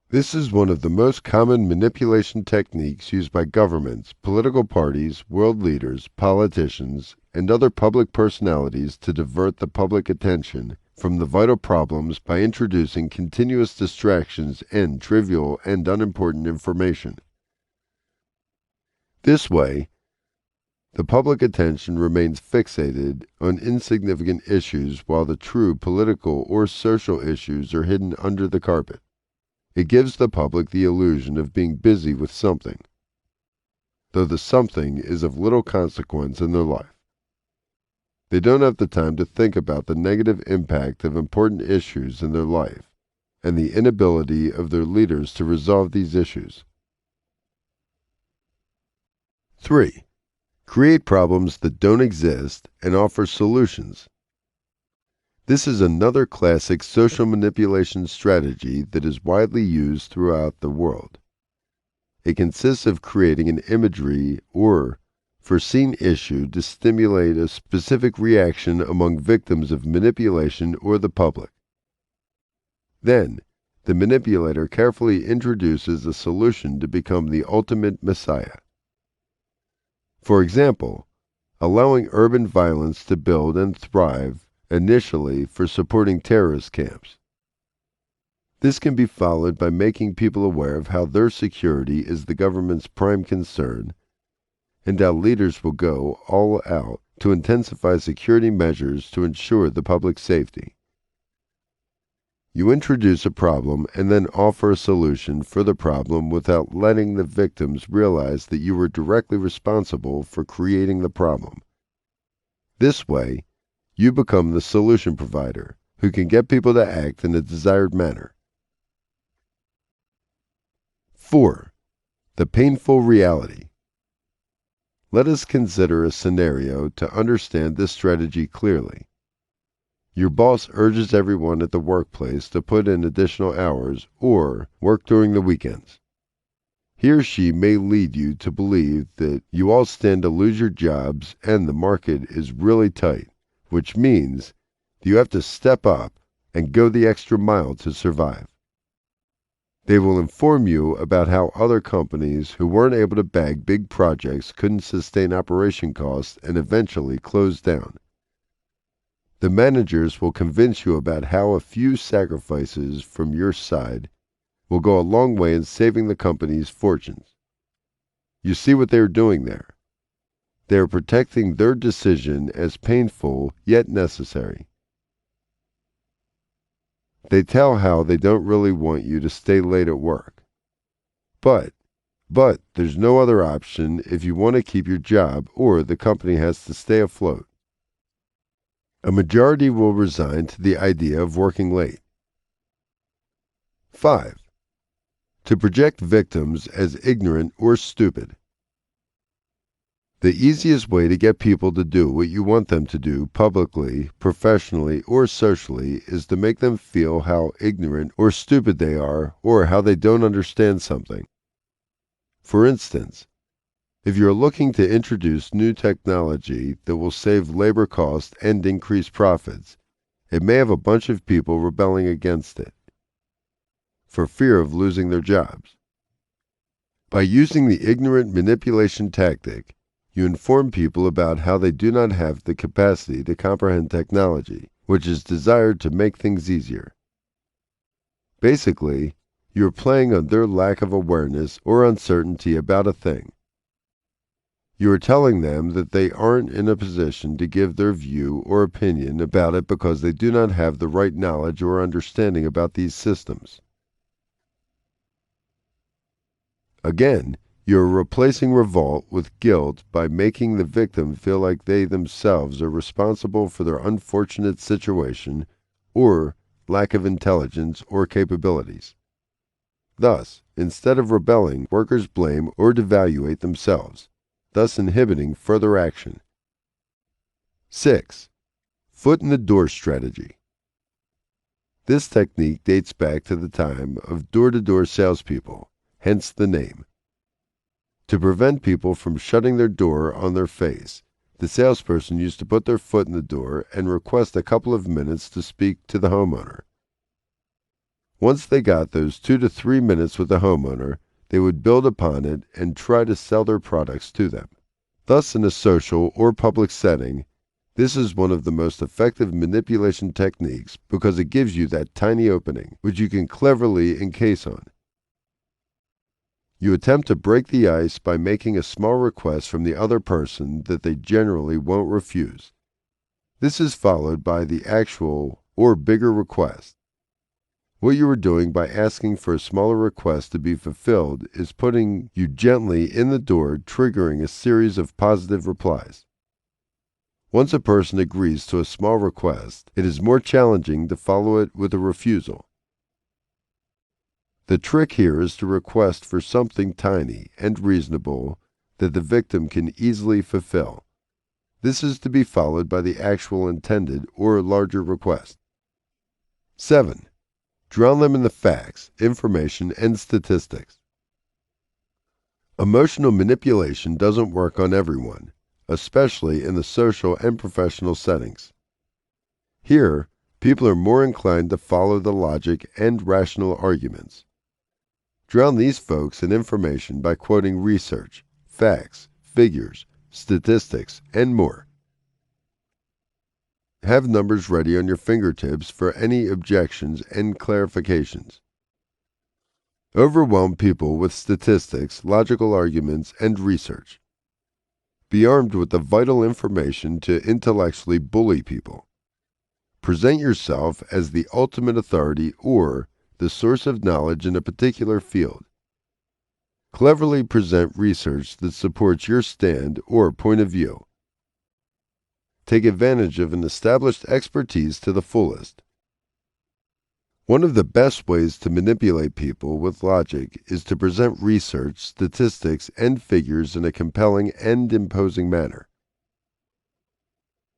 Speaker 1: This is one of the most common manipulation techniques used by governments, political parties, world leaders, politicians, and other public personalities to divert the public attention from the vital problems by introducing continuous distractions and trivial and unimportant information. This way, the public attention remains fixated on insignificant issues while the true political or social issues are hidden under the carpet. It gives the public the illusion of being busy with something, though the something is of little consequence in their life. They don't have the time to think about the negative impact of important issues in their life and the inability of their leaders to resolve these issues. 3. Create problems that don't exist and offer solutions. This is another classic social manipulation strategy that is widely used throughout the world. It consists of creating an imagery or foreseen issue to stimulate a specific reaction among victims of manipulation or the public. Then, the manipulator carefully introduces a solution to become the ultimate messiah. For example, allowing urban violence to build and thrive initially for supporting terrorist camps. This can be followed by making people aware of how their security is the government's prime concern, and how leaders will go all out to intensify security measures to ensure the public safety. You introduce a problem and then offer a solution for the problem without letting the victims realize that you were directly responsible for creating the problem. This way, you become the solution provider who can get people to act in a desired manner. 4. The painful reality. Let us consider a scenario to understand this strategy clearly. Your boss urges everyone at the workplace to put in additional hours or work during the weekends. He or she may lead you to believe that you all stand to lose your jobs and the market is really tight, which means that you have to step up and go the extra mile to survive. They will inform you about how other companies who weren't able to bag big projects couldn't sustain operation costs and eventually closed down. The managers will convince you about how a few sacrifices from your side will go a long way in saving the company's fortunes. You see what they are doing there? They are protecting their decision as painful yet necessary. They tell how they don't really want you to stay late at work. But there's no other option if you want to keep your job or the company has to stay afloat. A majority will resign to the idea of working late. 5. To project victims as ignorant or stupid. The easiest way to get people to do what you want them to do publicly, professionally, or socially is to make them feel how ignorant or stupid they are or how they don't understand something. For instance, if you're looking to introduce new technology that will save labor costs and increase profits, it may have a bunch of people rebelling against it for fear of losing their jobs. By using the ignorant manipulation tactic, you inform people about how they do not have the capacity to comprehend technology, which is desired to make things easier. Basically, you are playing on their lack of awareness or uncertainty about a thing. You are telling them that they aren't in a position to give their view or opinion about it because they do not have the right knowledge or understanding about these systems. Again, you are replacing revolt with guilt by making the victim feel like they themselves are responsible for their unfortunate situation or lack of intelligence or capabilities. Thus, instead of rebelling, workers blame or devaluate themselves, thus inhibiting further action. 6. Foot in the door strategy. This technique dates back to the time of door-to-door salespeople, hence the name. To prevent people from shutting their door on their face, the salesperson used to put their foot in the door and request a couple of minutes to speak to the homeowner. Once they got those 2 to 3 minutes with the homeowner, they would build upon it and try to sell their products to them. Thus, in a social or public setting, this is one of the most effective manipulation techniques because it gives you that tiny opening, which you can cleverly encase on. You attempt to break the ice by making a small request from the other person that they generally won't refuse. This is followed by the actual or bigger request. What you are doing by asking for a smaller request to be fulfilled is putting you gently in the door, triggering a series of positive replies. Once a person agrees to a small request, it is more challenging to follow it with a refusal. The trick here is to request for something tiny and reasonable that the victim can easily fulfill. This is to be followed by the actual intended or larger request. 7. Drown them in the facts, information, and statistics. Emotional manipulation doesn't work on everyone, especially in the social and professional settings. Here, people are more inclined to follow the logic and rational arguments. Drown these folks in information by quoting research, facts, figures, statistics, and more. Have numbers ready on your fingertips for any objections and clarifications. Overwhelm people with statistics, logical arguments, and research. Be armed with the vital information to intellectually bully people. Present yourself as the ultimate authority or the source of knowledge in a particular field. Cleverly present research that supports your stand or point of view. Take advantage of an established expertise to the fullest. One of the best ways to manipulate people with logic is to present research, statistics, and figures in a compelling and imposing manner.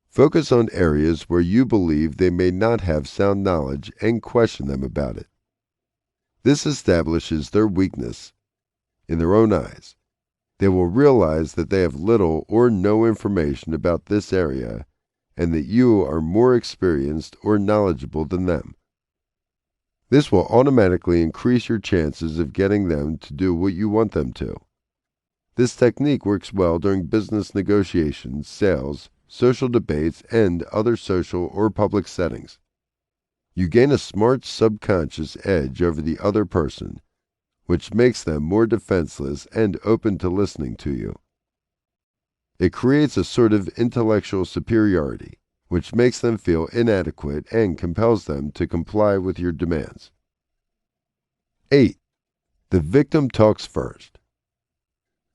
Speaker 1: Focus on areas where you believe they may not have sound knowledge and question them about it. This establishes their weakness in their own eyes. They will realize that they have little or no information about this area and that you are more experienced or knowledgeable than them. This will automatically increase your chances of getting them to do what you want them to. This technique works well during business negotiations, sales, social debates, and other social or public settings. You gain a smart subconscious edge over the other person, which makes them more defenseless and open to listening to you. It creates a sort of intellectual superiority, which makes them feel inadequate and compels them to comply with your demands. 8. The victim talks first.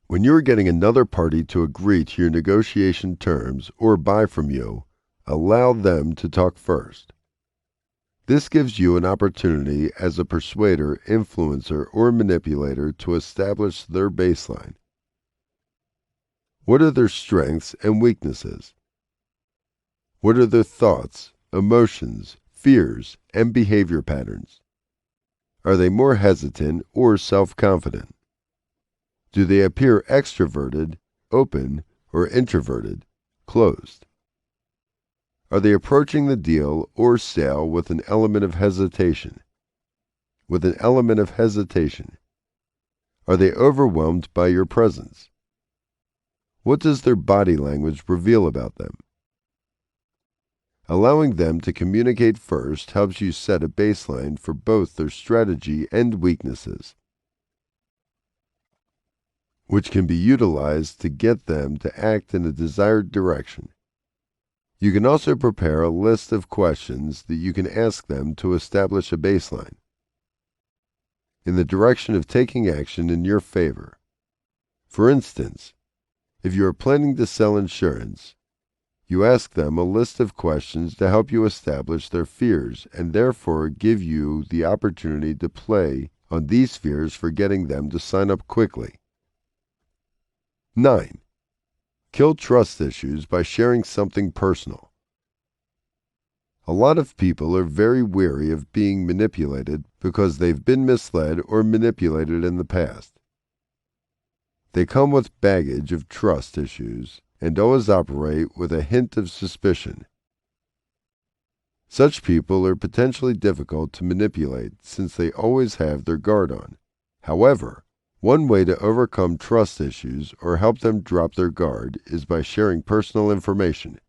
Speaker 1: When you are getting another party to agree to your negotiation terms or buy from you, allow them to talk first. This gives you an opportunity as a persuader, influencer, or manipulator to establish their baseline. What are their strengths and weaknesses? What are their thoughts, emotions, fears, and behavior patterns? Are they more hesitant or self-confident? Do they appear extroverted, open, or introverted, closed? Are they approaching the deal or sale with an element of hesitation? Are they overwhelmed by your presence? What does their body language reveal about them? Allowing them to communicate first helps you set a baseline for both their strategy and weaknesses, which can be utilized to get them to act in a desired direction. You can also prepare a list of questions that you can ask them to establish a baseline in the direction of taking action in your favor. For instance, if you are planning to sell insurance, you ask them a list of questions to help you establish their fears and therefore give you the opportunity to play on these fears for getting them to sign up quickly. 9. Kill trust issues by sharing something personal. A lot of people are very wary of being manipulated because they've been misled or manipulated in the past. They come with baggage of trust issues and always operate with a hint of suspicion. Such people are potentially difficult to manipulate since they always have their guard on. However, one way to overcome trust issues or help them drop their guard is by sharing personal information.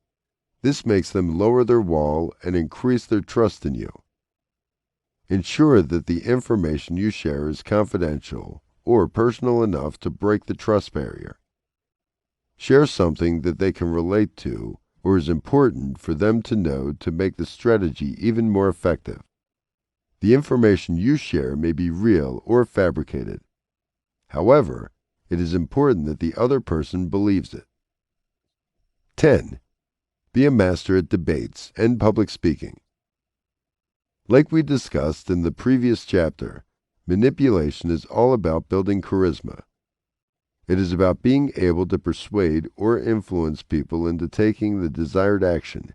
Speaker 1: This makes them lower their wall and increase their trust in you. Ensure that the information you share is confidential or personal enough to break the trust barrier. Share something that they can relate to or is important for them to know to make the strategy even more effective. The information you share may be real or fabricated. However, it is important that the other person believes it. 10. Be a master at debates and public speaking. Like we discussed in the previous chapter, manipulation is all about building charisma. It is about being able to persuade or influence people into taking the desired action.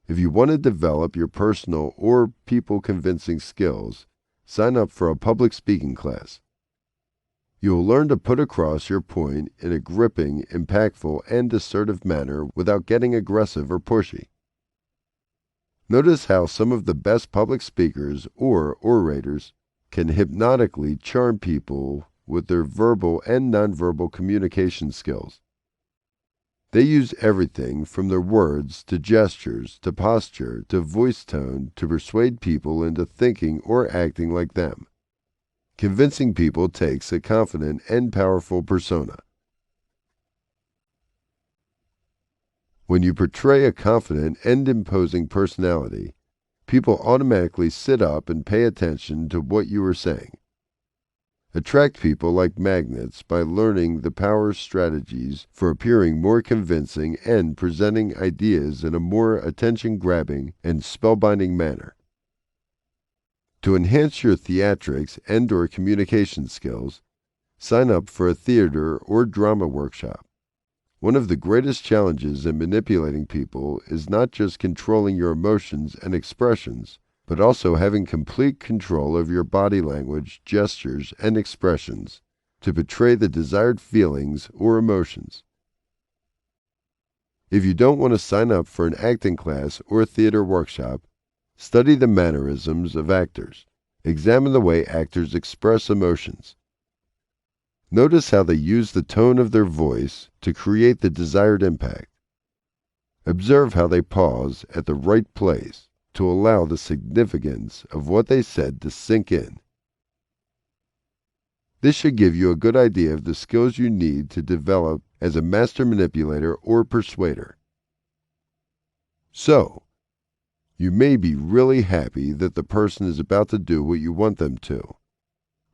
Speaker 1: If you want to develop your personal or people convincing skills, sign up for a public speaking class. You will learn to put across your point in a gripping, impactful, and assertive manner without getting aggressive or pushy. Notice how some of the best public speakers or orators can hypnotically charm people with their verbal and nonverbal communication skills. They use everything from their words to gestures to posture to voice tone to persuade people into thinking or acting like them. Convincing people takes a confident and powerful persona. When you portray a confident and imposing personality, people automatically sit up and pay attention to what you are saying. Attract people like magnets by learning the power strategies for appearing more convincing and presenting ideas in a more attention-grabbing and spellbinding manner. To enhance your theatrics and/or communication skills, sign up for a theater or drama workshop. One of the greatest challenges in manipulating people is not just controlling your emotions and expressions, but also having complete control of your body language, gestures, and expressions to portray the desired feelings or emotions. If you don't want to sign up for an acting class or theater workshop, study the mannerisms of actors. Examine the way actors express emotions. Notice how they use the tone of their voice to create the desired impact. Observe how they pause at the right place to allow the significance of what they said to sink in. This should give you a good idea of the skills you need to develop as a master manipulator or persuader. So, you may be really happy that the person is about to do what you want them to.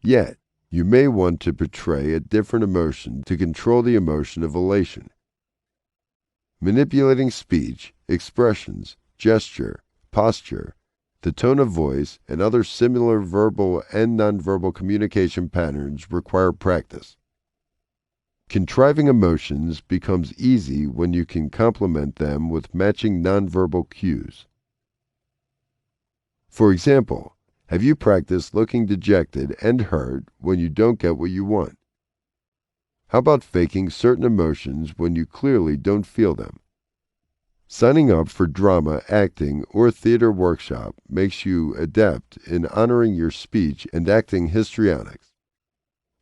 Speaker 1: Yet, you may want to portray a different emotion to control the emotion of elation. Manipulating speech, expressions, gesture, posture, the tone of voice, and other similar verbal and nonverbal communication patterns require practice. Contriving emotions becomes easy when you can complement them with matching nonverbal cues. For example, have you practiced looking dejected and hurt when you don't get what you want? How about faking certain emotions when you clearly don't feel them? Signing up for drama, acting, or theater workshop makes you adept in honoring your speech and acting histrionics,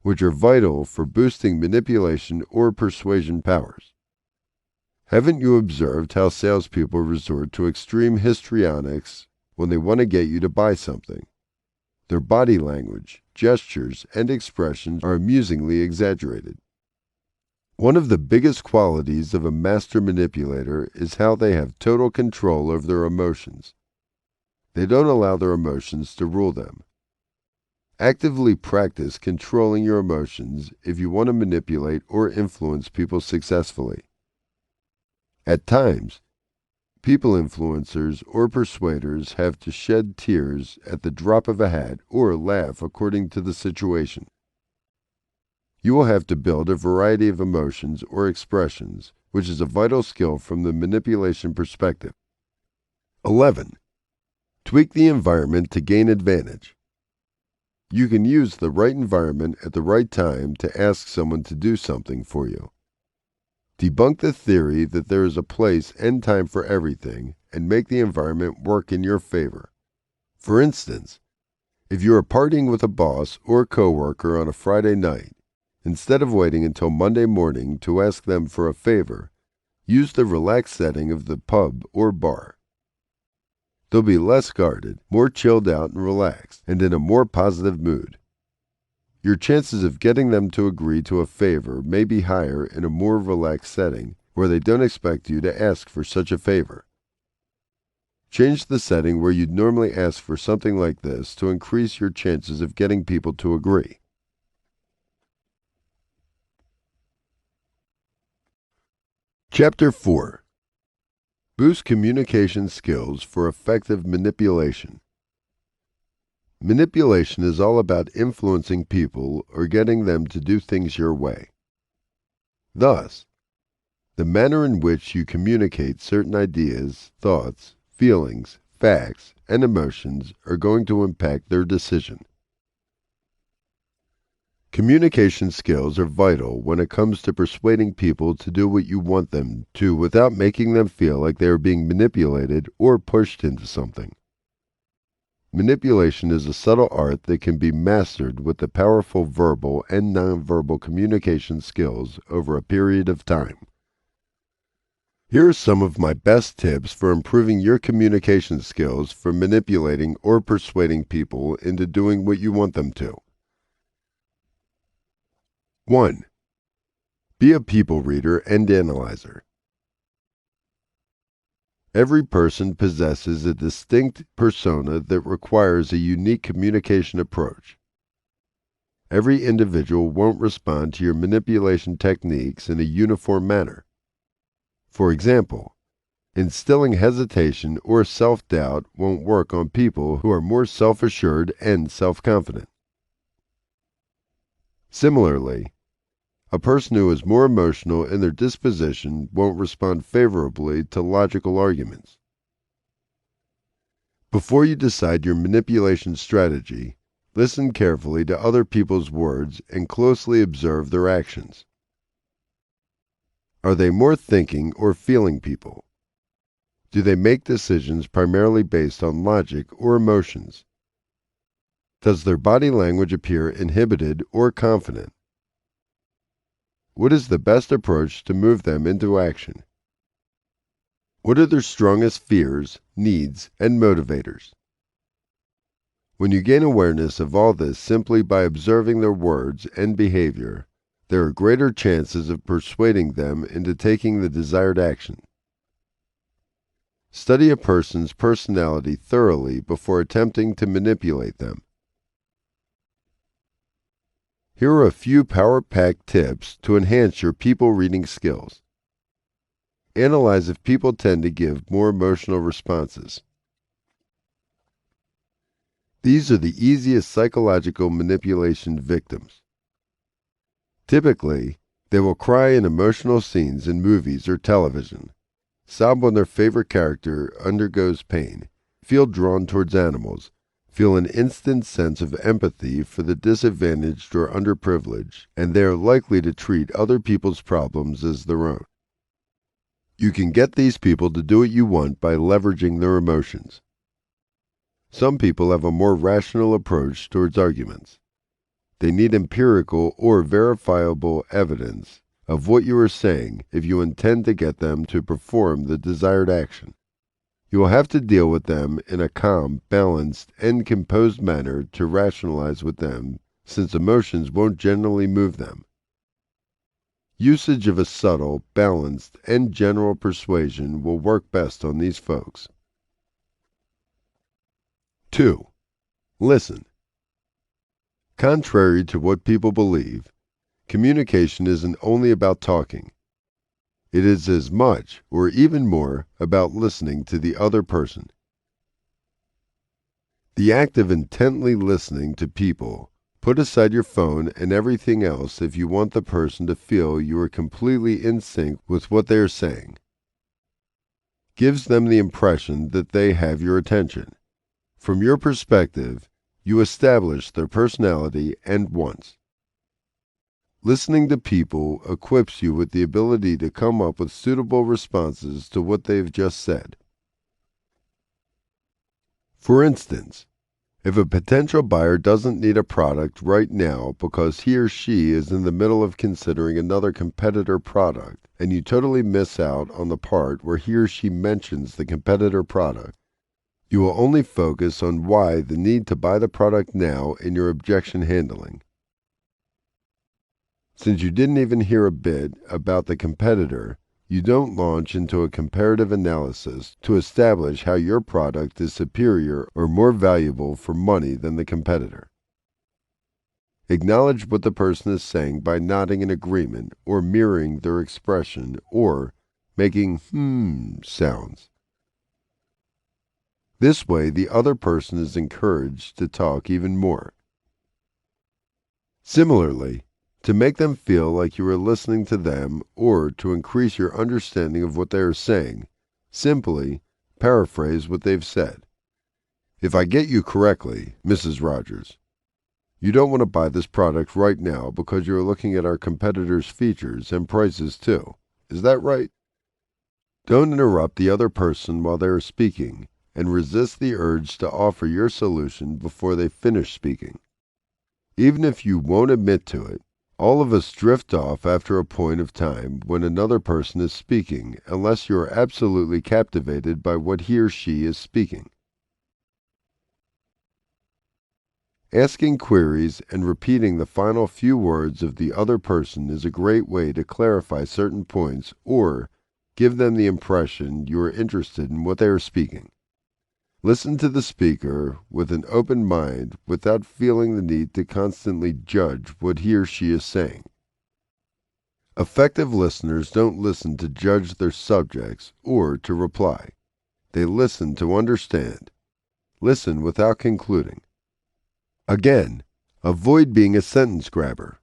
Speaker 1: which are vital for boosting manipulation or persuasion powers. Haven't you observed how salespeople resort to extreme histrionics when they want to get you to buy something? Their body language, gestures, and expressions are amusingly exaggerated. One of the biggest qualities of a master manipulator is how they have total control over their emotions. They don't allow their emotions to rule them. Actively practice controlling your emotions if you want to manipulate or influence people successfully. At times, people influencers or persuaders have to shed tears at the drop of a hat or laugh according to the situation. You will have to build a variety of emotions or expressions, which is a vital skill from the manipulation perspective. 11. Tweak the environment to gain advantage. You can use the right environment at the right time to ask someone to do something for you. Debunk the theory that there is a place and time for everything and make the environment work in your favor. For instance, if you are partying with a boss or coworker on a Friday night, instead of waiting until Monday morning to ask them for a favor, use the relaxed setting of the pub or bar. They'll be less guarded, more chilled out and relaxed, and in a more positive mood. Your chances of getting them to agree to a favor may be higher in a more relaxed setting where they don't expect you to ask for such a favor. Change the setting where you'd normally ask for something like this to increase your chances of getting people to agree. Chapter 4. Boost communication skills for effective manipulation. Manipulation is all about influencing people or getting them to do things your way. Thus, the manner in which you communicate certain ideas, thoughts, feelings, facts, and emotions are going to impact their decision. Communication skills are vital when it comes to persuading people to do what you want them to without making them feel like they are being manipulated or pushed into something. Manipulation is a subtle art that can be mastered with the powerful verbal and nonverbal communication skills over a period of time. Here are some of my best tips for improving your communication skills for manipulating or persuading people into doing what you want them to. 1. Be a people reader and analyzer. Every person possesses a distinct persona that requires a unique communication approach. Every individual won't respond to your manipulation techniques in a uniform manner. For example, instilling hesitation or self-doubt won't work on people who are more self-assured and self-confident. Similarly, a person who is more emotional in their disposition won't respond favorably to logical arguments. Before you decide your manipulation strategy, listen carefully to other people's words and closely observe their actions. Are they more thinking or feeling people? Do they make decisions primarily based on logic or emotions? Does their body language appear inhibited or confident? What is the best approach to move them into action? What are their strongest fears, needs, and motivators? When you gain awareness of all this simply by observing their words and behavior, there are greater chances of persuading them into taking the desired action. Study a person's personality thoroughly before attempting to manipulate them. Here are a few power-packed tips to enhance your people reading skills. Analyze if people tend to give more emotional responses. These are the easiest psychological manipulation victims. Typically, they will cry in emotional scenes in movies or television, sob when their favorite character undergoes pain, feel drawn towards animals, feel an instant sense of empathy for the disadvantaged or underprivileged, and they are likely to treat other people's problems as their own. You can get these people to do what you want by leveraging their emotions. Some people have a more rational approach towards arguments. They need empirical or verifiable evidence of what you are saying if you intend to get them to perform the desired action. You will have to deal with them in a calm, balanced, and composed manner to rationalize with them, since emotions won't generally move them. Usage of a subtle, balanced, and general persuasion will work best on these folks. 2. Listen. Contrary to what people believe, communication isn't only about talking. It is as much, or even more, about listening to the other person. The act of intently listening to people, put aside your phone and everything else if you want the person to feel you are completely in sync with what they are saying. Gives them the impression that they have your attention. From your perspective, you establish their personality and wants. Listening to people equips you with the ability to come up with suitable responses to what they've just said. For instance, if a potential buyer doesn't need a product right now because he or she is in the middle of considering another competitor product, and you totally miss out on the part where he or she mentions the competitor product, you will only focus on why the need to buy the product now in your objection handling. Since you didn't even hear a bit about the competitor, you don't launch into a comparative analysis to establish how your product is superior or more valuable for money than the competitor. Acknowledge what the person is saying by nodding in agreement or mirroring their expression or making sounds. This way, the other person is encouraged to talk even more. Similarly, to make them feel like you are listening to them or to increase your understanding of what they are saying, simply paraphrase what they've said. If I get you correctly, Mrs. Rogers, you don't want to buy this product right now because you are looking at our competitors' features and prices too. Is that right? Don't interrupt the other person while they are speaking, and resist the urge to offer your solution before they finish speaking. Even if you won't admit to it, all of us drift off after a point of time when another person is speaking, unless you are absolutely captivated by what he or she is speaking. Asking queries and repeating the final few words of the other person is a great way to clarify certain points or give them the impression you are interested in what they are speaking. Listen to the speaker with an open mind without feeling the need to constantly judge what he or she is saying. Effective listeners don't listen to judge their subjects or to reply. They listen to understand. Listen without concluding. Again, avoid being a sentence grabber.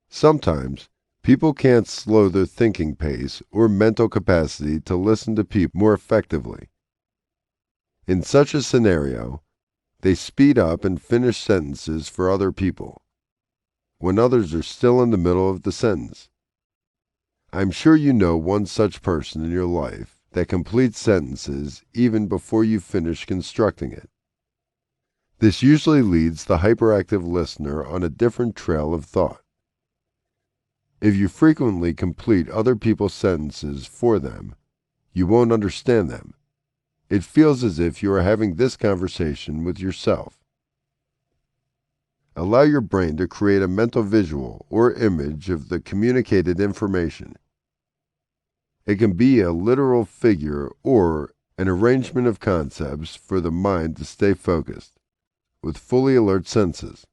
Speaker 1: Sometimes, people can't slow their thinking pace or mental capacity to listen to people more effectively. In such a scenario, they speed up and finish sentences for other people, when others are still in the middle of the sentence. I'm sure you know one such person in your life that completes sentences even before you finish constructing it. This usually leads the hyperactive listener on a different trail of thought. If you frequently complete other people's sentences for them, you won't understand them. It feels as if you are having this conversation with yourself. Allow your brain to create a mental visual or image of the communicated information. It can be a literal figure or an arrangement of concepts for the mind to stay focused, with fully alert senses.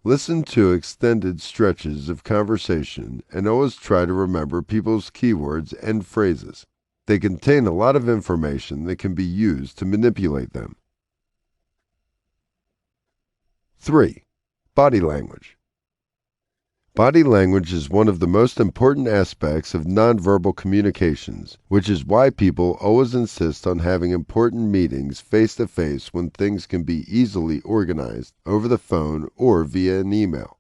Speaker 1: Listen to extended stretches of conversation and always try to remember people's keywords and phrases. They contain a lot of information that can be used to manipulate them. 3. Body language. Body language is one of the most important aspects of nonverbal communications, which is why people always insist on having important meetings face-to-face when things can be easily organized over the phone or via an email.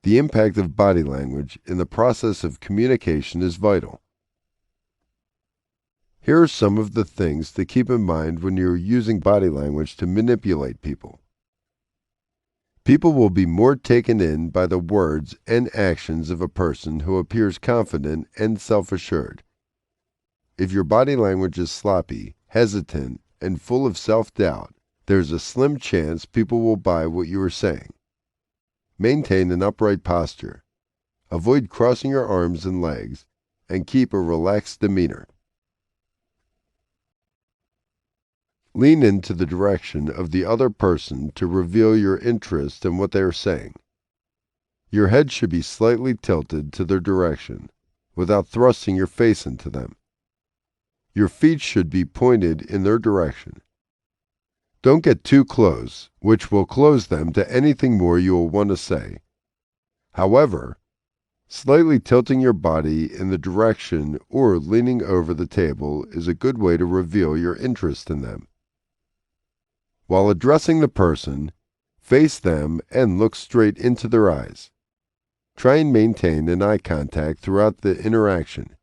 Speaker 1: The impact of body language in the process of communication is vital. Here are some of the things to keep in mind when you're using body language to manipulate people. People will be more taken in by the words and actions of a person who appears confident and self-assured. If your body language is sloppy, hesitant, and full of self-doubt, there's a slim chance people will buy what you are saying. Maintain an upright posture. Avoid crossing your arms and legs, and keep a relaxed demeanor. Lean into the direction of the other person to reveal your interest in what they are saying. Your head should be slightly tilted to their direction, without thrusting your face into them. Your feet should be pointed in their direction. Don't get too close, which will close them to anything more you will want to say. However, slightly tilting your body in the direction or leaning over the table is a good way to reveal your interest in them. While addressing the person, face them and look straight into their eyes. Try and maintain an eye contact throughout the interaction.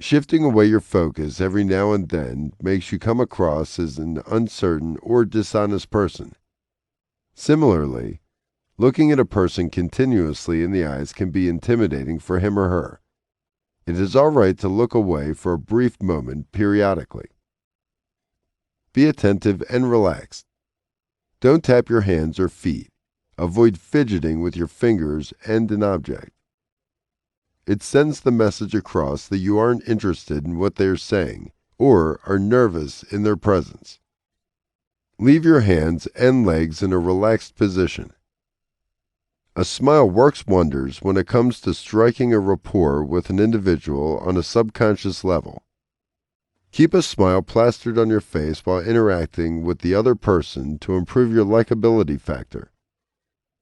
Speaker 1: Shifting away your focus every now and then makes you come across as an uncertain or dishonest person. Similarly, looking at a person continuously in the eyes can be intimidating for him or her. It is all right to look away for a brief moment periodically. Be attentive and relaxed. Don't tap your hands or feet. Avoid fidgeting with your fingers and an object. It sends the message across that you aren't interested in what they are saying or are nervous in their presence. Leave your hands and legs in a relaxed position. A smile works wonders when it comes to striking a rapport with an individual on a subconscious level. Keep a smile plastered on your face while interacting with the other person to improve your likability factor.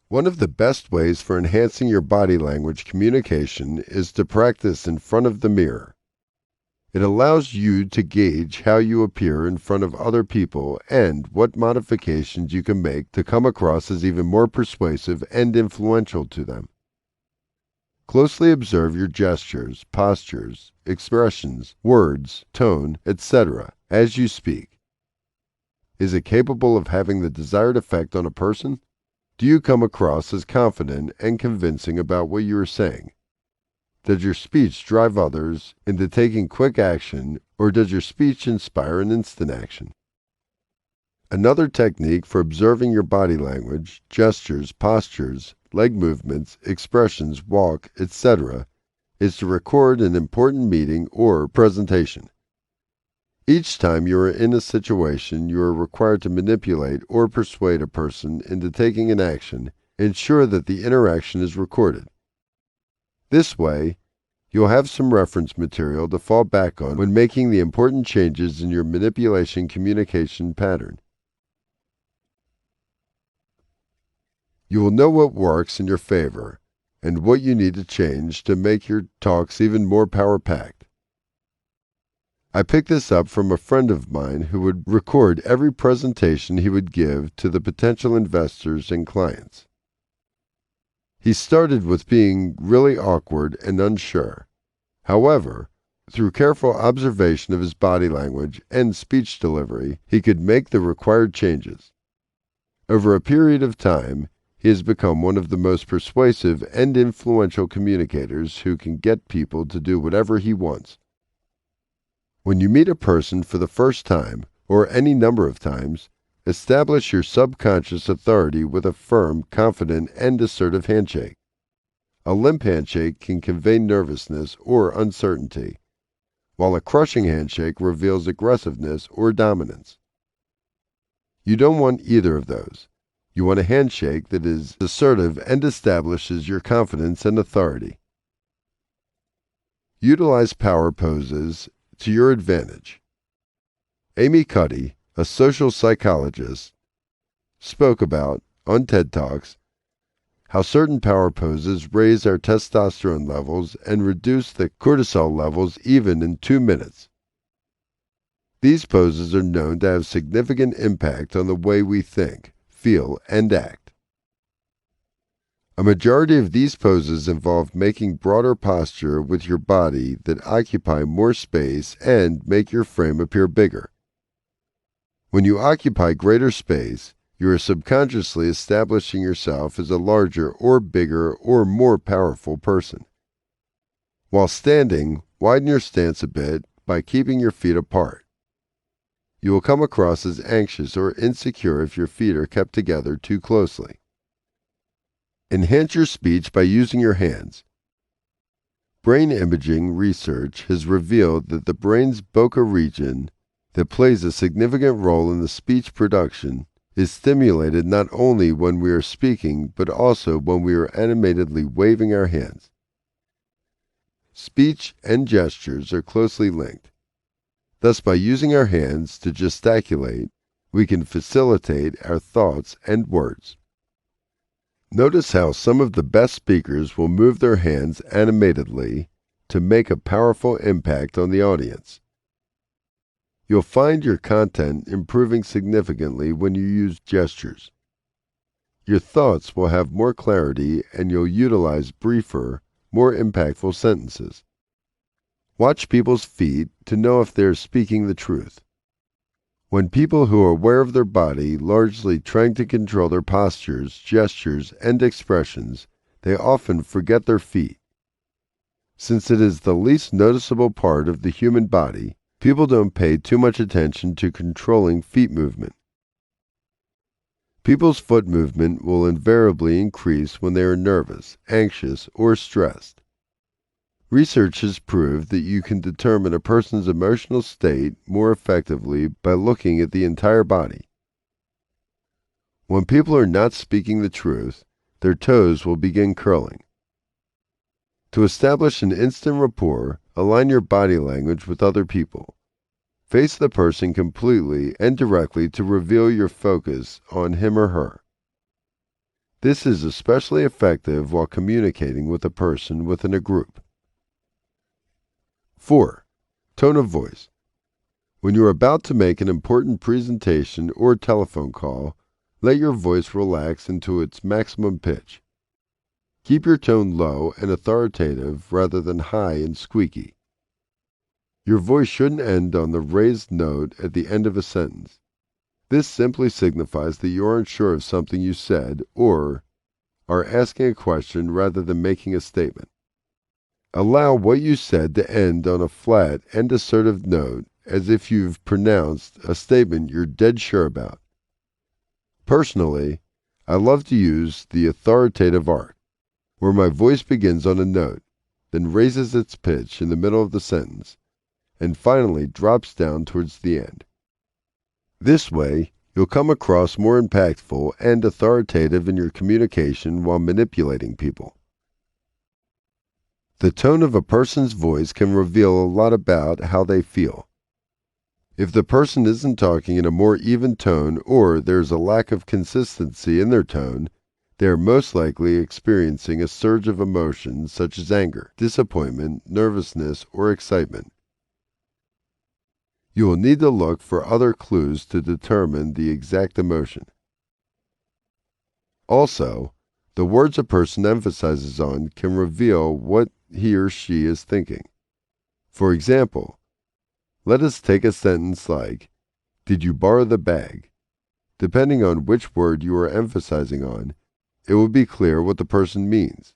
Speaker 1: One of the best ways for enhancing your body language communication is to practice in front of the mirror. It allows you to gauge how you appear in front of other people and what modifications you can make to come across as even more persuasive and influential to them. Closely observe your gestures, postures, expressions, words, tone, etc. as you speak. Is it capable of having the desired effect on a person? Do you come across as confident and convincing about what you are saying? Does your speech drive others into taking quick action, or does your speech inspire an instant action? Another technique for observing your body language, gestures, postures, leg movements, expressions, walk, etc., is to record an important meeting or presentation. Each time you are in a situation you are required to manipulate or persuade a person into taking an action, ensure that the interaction is recorded. This way, you'll have some reference material to fall back on when making the important changes in your manipulation communication pattern. You will know what works in your favor and what you need to change to make your talks even more power-packed. I picked this up from a friend of mine who would record every presentation he would give to the potential investors and clients. He started with being really awkward and unsure. However, through careful observation of his body language and speech delivery, he could make the required changes. Over a period of time, he has become one of the most persuasive and influential communicators who can get people to do whatever he wants. When you meet a person for the first time, or any number of times, establish your subconscious authority with a firm, confident, and assertive handshake. A limp handshake can convey nervousness or uncertainty, while a crushing handshake reveals aggressiveness or dominance. You don't want either of those. You want a handshake that is assertive and establishes your confidence and authority. Utilize power poses to your advantage. Amy Cuddy, a social psychologist, spoke about, on TED Talks, how certain power poses raise our testosterone levels and reduce the cortisol levels even in 2 minutes. These poses are known to have significant impact on the way we think, feel, and act. A majority of these poses involve making broader posture with your body that occupy more space and make your frame appear bigger. When you occupy greater space, You are subconsciously establishing yourself as a larger or bigger or more powerful person. While standing, widen your stance a bit by keeping your feet apart. You will come across as anxious or insecure if your feet are kept together too closely. Enhance your speech by using your hands. Brain imaging research has revealed that the brain's Broca region, that plays a significant role in the speech production, is stimulated not only when we are speaking, but also when we are animatedly waving our hands. Speech and gestures are closely linked. Thus, by using our hands to gesticulate, we can facilitate our thoughts and words. Notice how some of the best speakers will move their hands animatedly to make a powerful impact on the audience. You'll find your content improving significantly when you use gestures. Your thoughts will have more clarity and you'll utilize briefer, more impactful sentences. Watch people's feet to know if they are speaking the truth. When people who are aware of their body largely trying to control their postures, gestures, and expressions, they often forget their feet. Since it is the least noticeable part of the human body, people don't pay too much attention to controlling feet movement. People's foot movement will invariably increase when they are nervous, anxious, or stressed. Research has proved that you can determine a person's emotional state more effectively by looking at the entire body. When people are not speaking the truth, their toes will begin curling. To establish an instant rapport, align your body language with other people. Face the person completely and directly to reveal your focus on him or her. This is especially effective while communicating with a person within a group. 4. Tone of voice. When you are about to make an important presentation or telephone call, let your voice relax into its maximum pitch. Keep your tone low and authoritative rather than high and squeaky. Your voice shouldn't end on the raised note at the end of a sentence. This simply signifies that you aren't sure of something you said or are asking a question rather than making a statement. Allow what you said to end on a flat and assertive note as if you've pronounced a statement you're dead sure about. Personally, I love to use the authoritative arc, where my voice begins on a note, then raises its pitch in the middle of the sentence, and finally drops down towards the end. This way, you'll come across more impactful and authoritative in your communication while manipulating people. The tone of a person's voice can reveal a lot about how they feel. If the person isn't talking in a more even tone or there's a lack of consistency in their tone, they are most likely experiencing a surge of emotions such as anger, disappointment, nervousness, or excitement. You will need to look for other clues to determine the exact emotion. Also, the words a person emphasizes on can reveal what he or she is thinking. For example, let us take a sentence like, "Did you borrow the bag?" Depending on which word you are emphasizing on, it will be clear what the person means.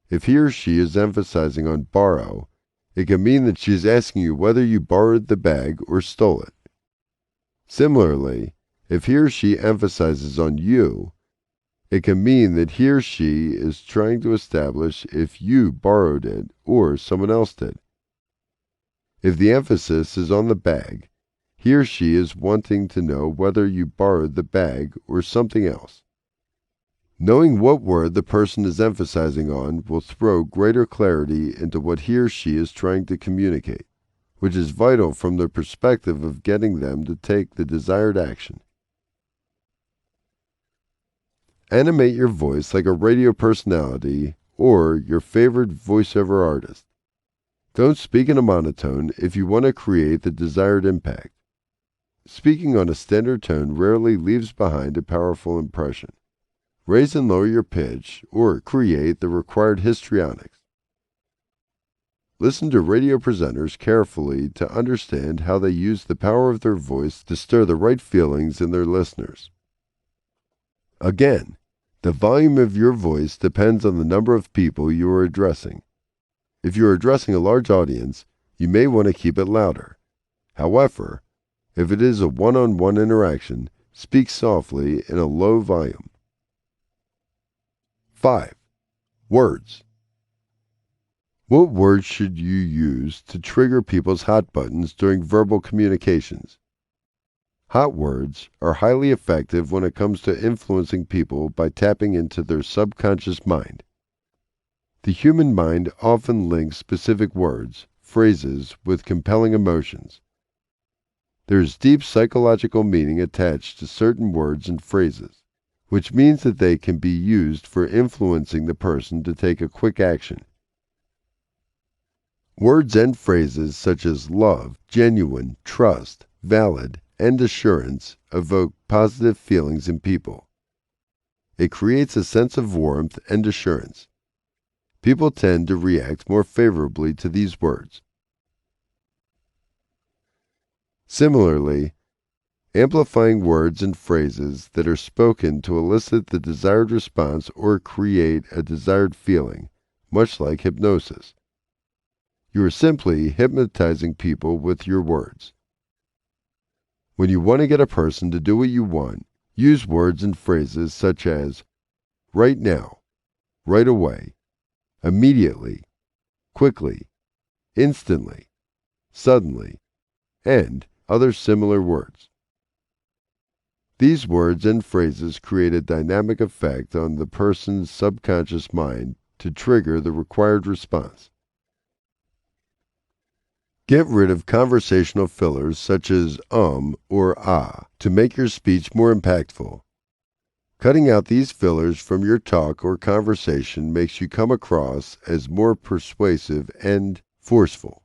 Speaker 1: If he or she is emphasizing on borrow, it can mean that she is asking you whether you borrowed the bag or stole it. Similarly, if he or she emphasizes on you, it can mean that he or she is trying to establish if you borrowed it or someone else did. If the emphasis is on the bag, he or she is wanting to know whether you borrowed the bag or something else. Knowing what word the person is emphasizing on will throw greater clarity into what he or she is trying to communicate, which is vital from the perspective of getting them to take the desired action. Animate your voice like a radio personality or your favorite voiceover artist. Don't speak in a monotone if you want to create the desired impact. Speaking on a standard tone rarely leaves behind a powerful impression. Raise and lower your pitch or create the required histrionics. Listen to radio presenters carefully to understand how they use the power of their voice to stir the right feelings in their listeners. Again, the volume of your voice depends on the number of people you are addressing. If you are addressing a large audience, you may want to keep it louder. However, if it is a one-on-one interaction, speak softly in a low volume. 5. Words. What words should you use to trigger people's hot buttons during verbal communications? Hot words are highly effective when it comes to influencing people by tapping into their subconscious mind. The human mind often links specific words, phrases, with compelling emotions. There is deep psychological meaning attached to certain words and phrases, which means that they can be used for influencing the person to take a quick action. Words and phrases such as love, genuine, trust, valid, and assurance evoke positive feelings in people. It creates a sense of warmth and assurance. People tend to react more favorably to these words. Similarly, amplifying words and phrases that are spoken to elicit the desired response or create a desired feeling, much like hypnosis. You are simply hypnotizing people with your words. When you want to get a person to do what you want, use words and phrases such as right now, right away, immediately, quickly, instantly, suddenly, and other similar words. These words and phrases create a dynamic effect on the person's subconscious mind to trigger the required response. Get rid of conversational fillers such as or ah to make your speech more impactful. Cutting out these fillers from your talk or conversation makes you come across as more persuasive and forceful.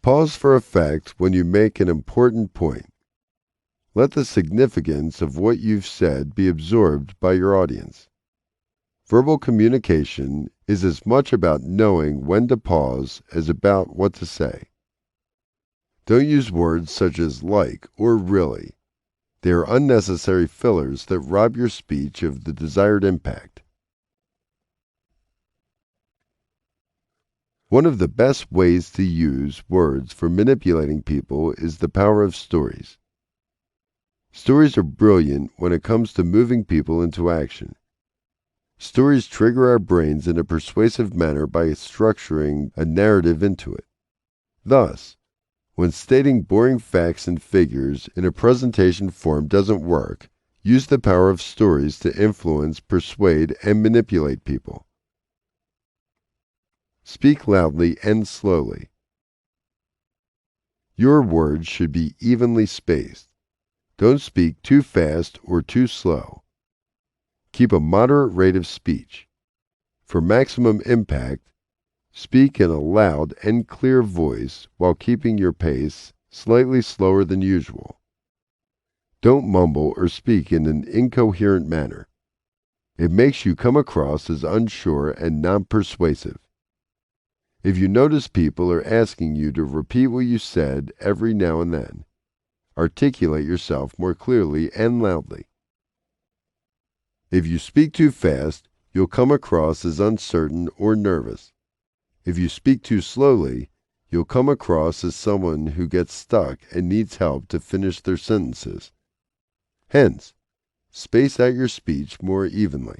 Speaker 1: Pause for effect when you make an important point. Let the significance of what you've said be absorbed by your audience. Verbal communication is as much about knowing when to pause as about what to say. Don't use words such as like or really. They are unnecessary fillers that rob your speech of the desired impact. One of the best ways to use words for manipulating people is the power of stories. Stories are brilliant when it comes to moving people into action. Stories trigger our brains in a persuasive manner by structuring a narrative into it. Thus, when stating boring facts and figures in a presentation form doesn't work, use the power of stories to influence, persuade, and manipulate people. Speak loudly and slowly. Your words should be evenly spaced. Don't speak too fast or too slow. Keep a moderate rate of speech. For maximum impact, speak in a loud and clear voice while keeping your pace slightly slower than usual. Don't mumble or speak in an incoherent manner. It makes you come across as unsure and non-persuasive. If you notice people are asking you to repeat what you said every now and then, articulate yourself more clearly and loudly. If you speak too fast, you'll come across as uncertain or nervous. If you speak too slowly, you'll come across as someone who gets stuck and needs help to finish their sentences. Hence, space out your speech more evenly.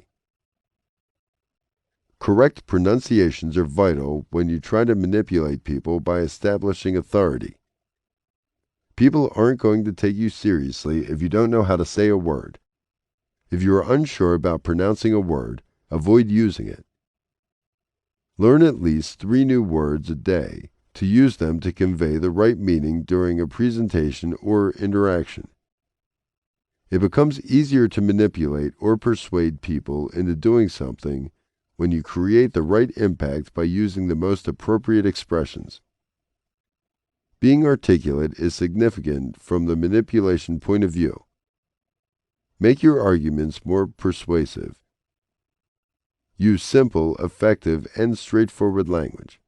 Speaker 1: Correct pronunciations are vital when you try to manipulate people by establishing authority. People aren't going to take you seriously if you don't know how to say a word. If you are unsure about pronouncing a word, avoid using it. Learn at least 3 new words a day to use them to convey the right meaning during a presentation or interaction. It becomes easier to manipulate or persuade people into doing something when you create the right impact by using the most appropriate expressions. Being articulate is significant from the manipulation point of view. Make your arguments more persuasive. Use simple, effective, and straightforward language.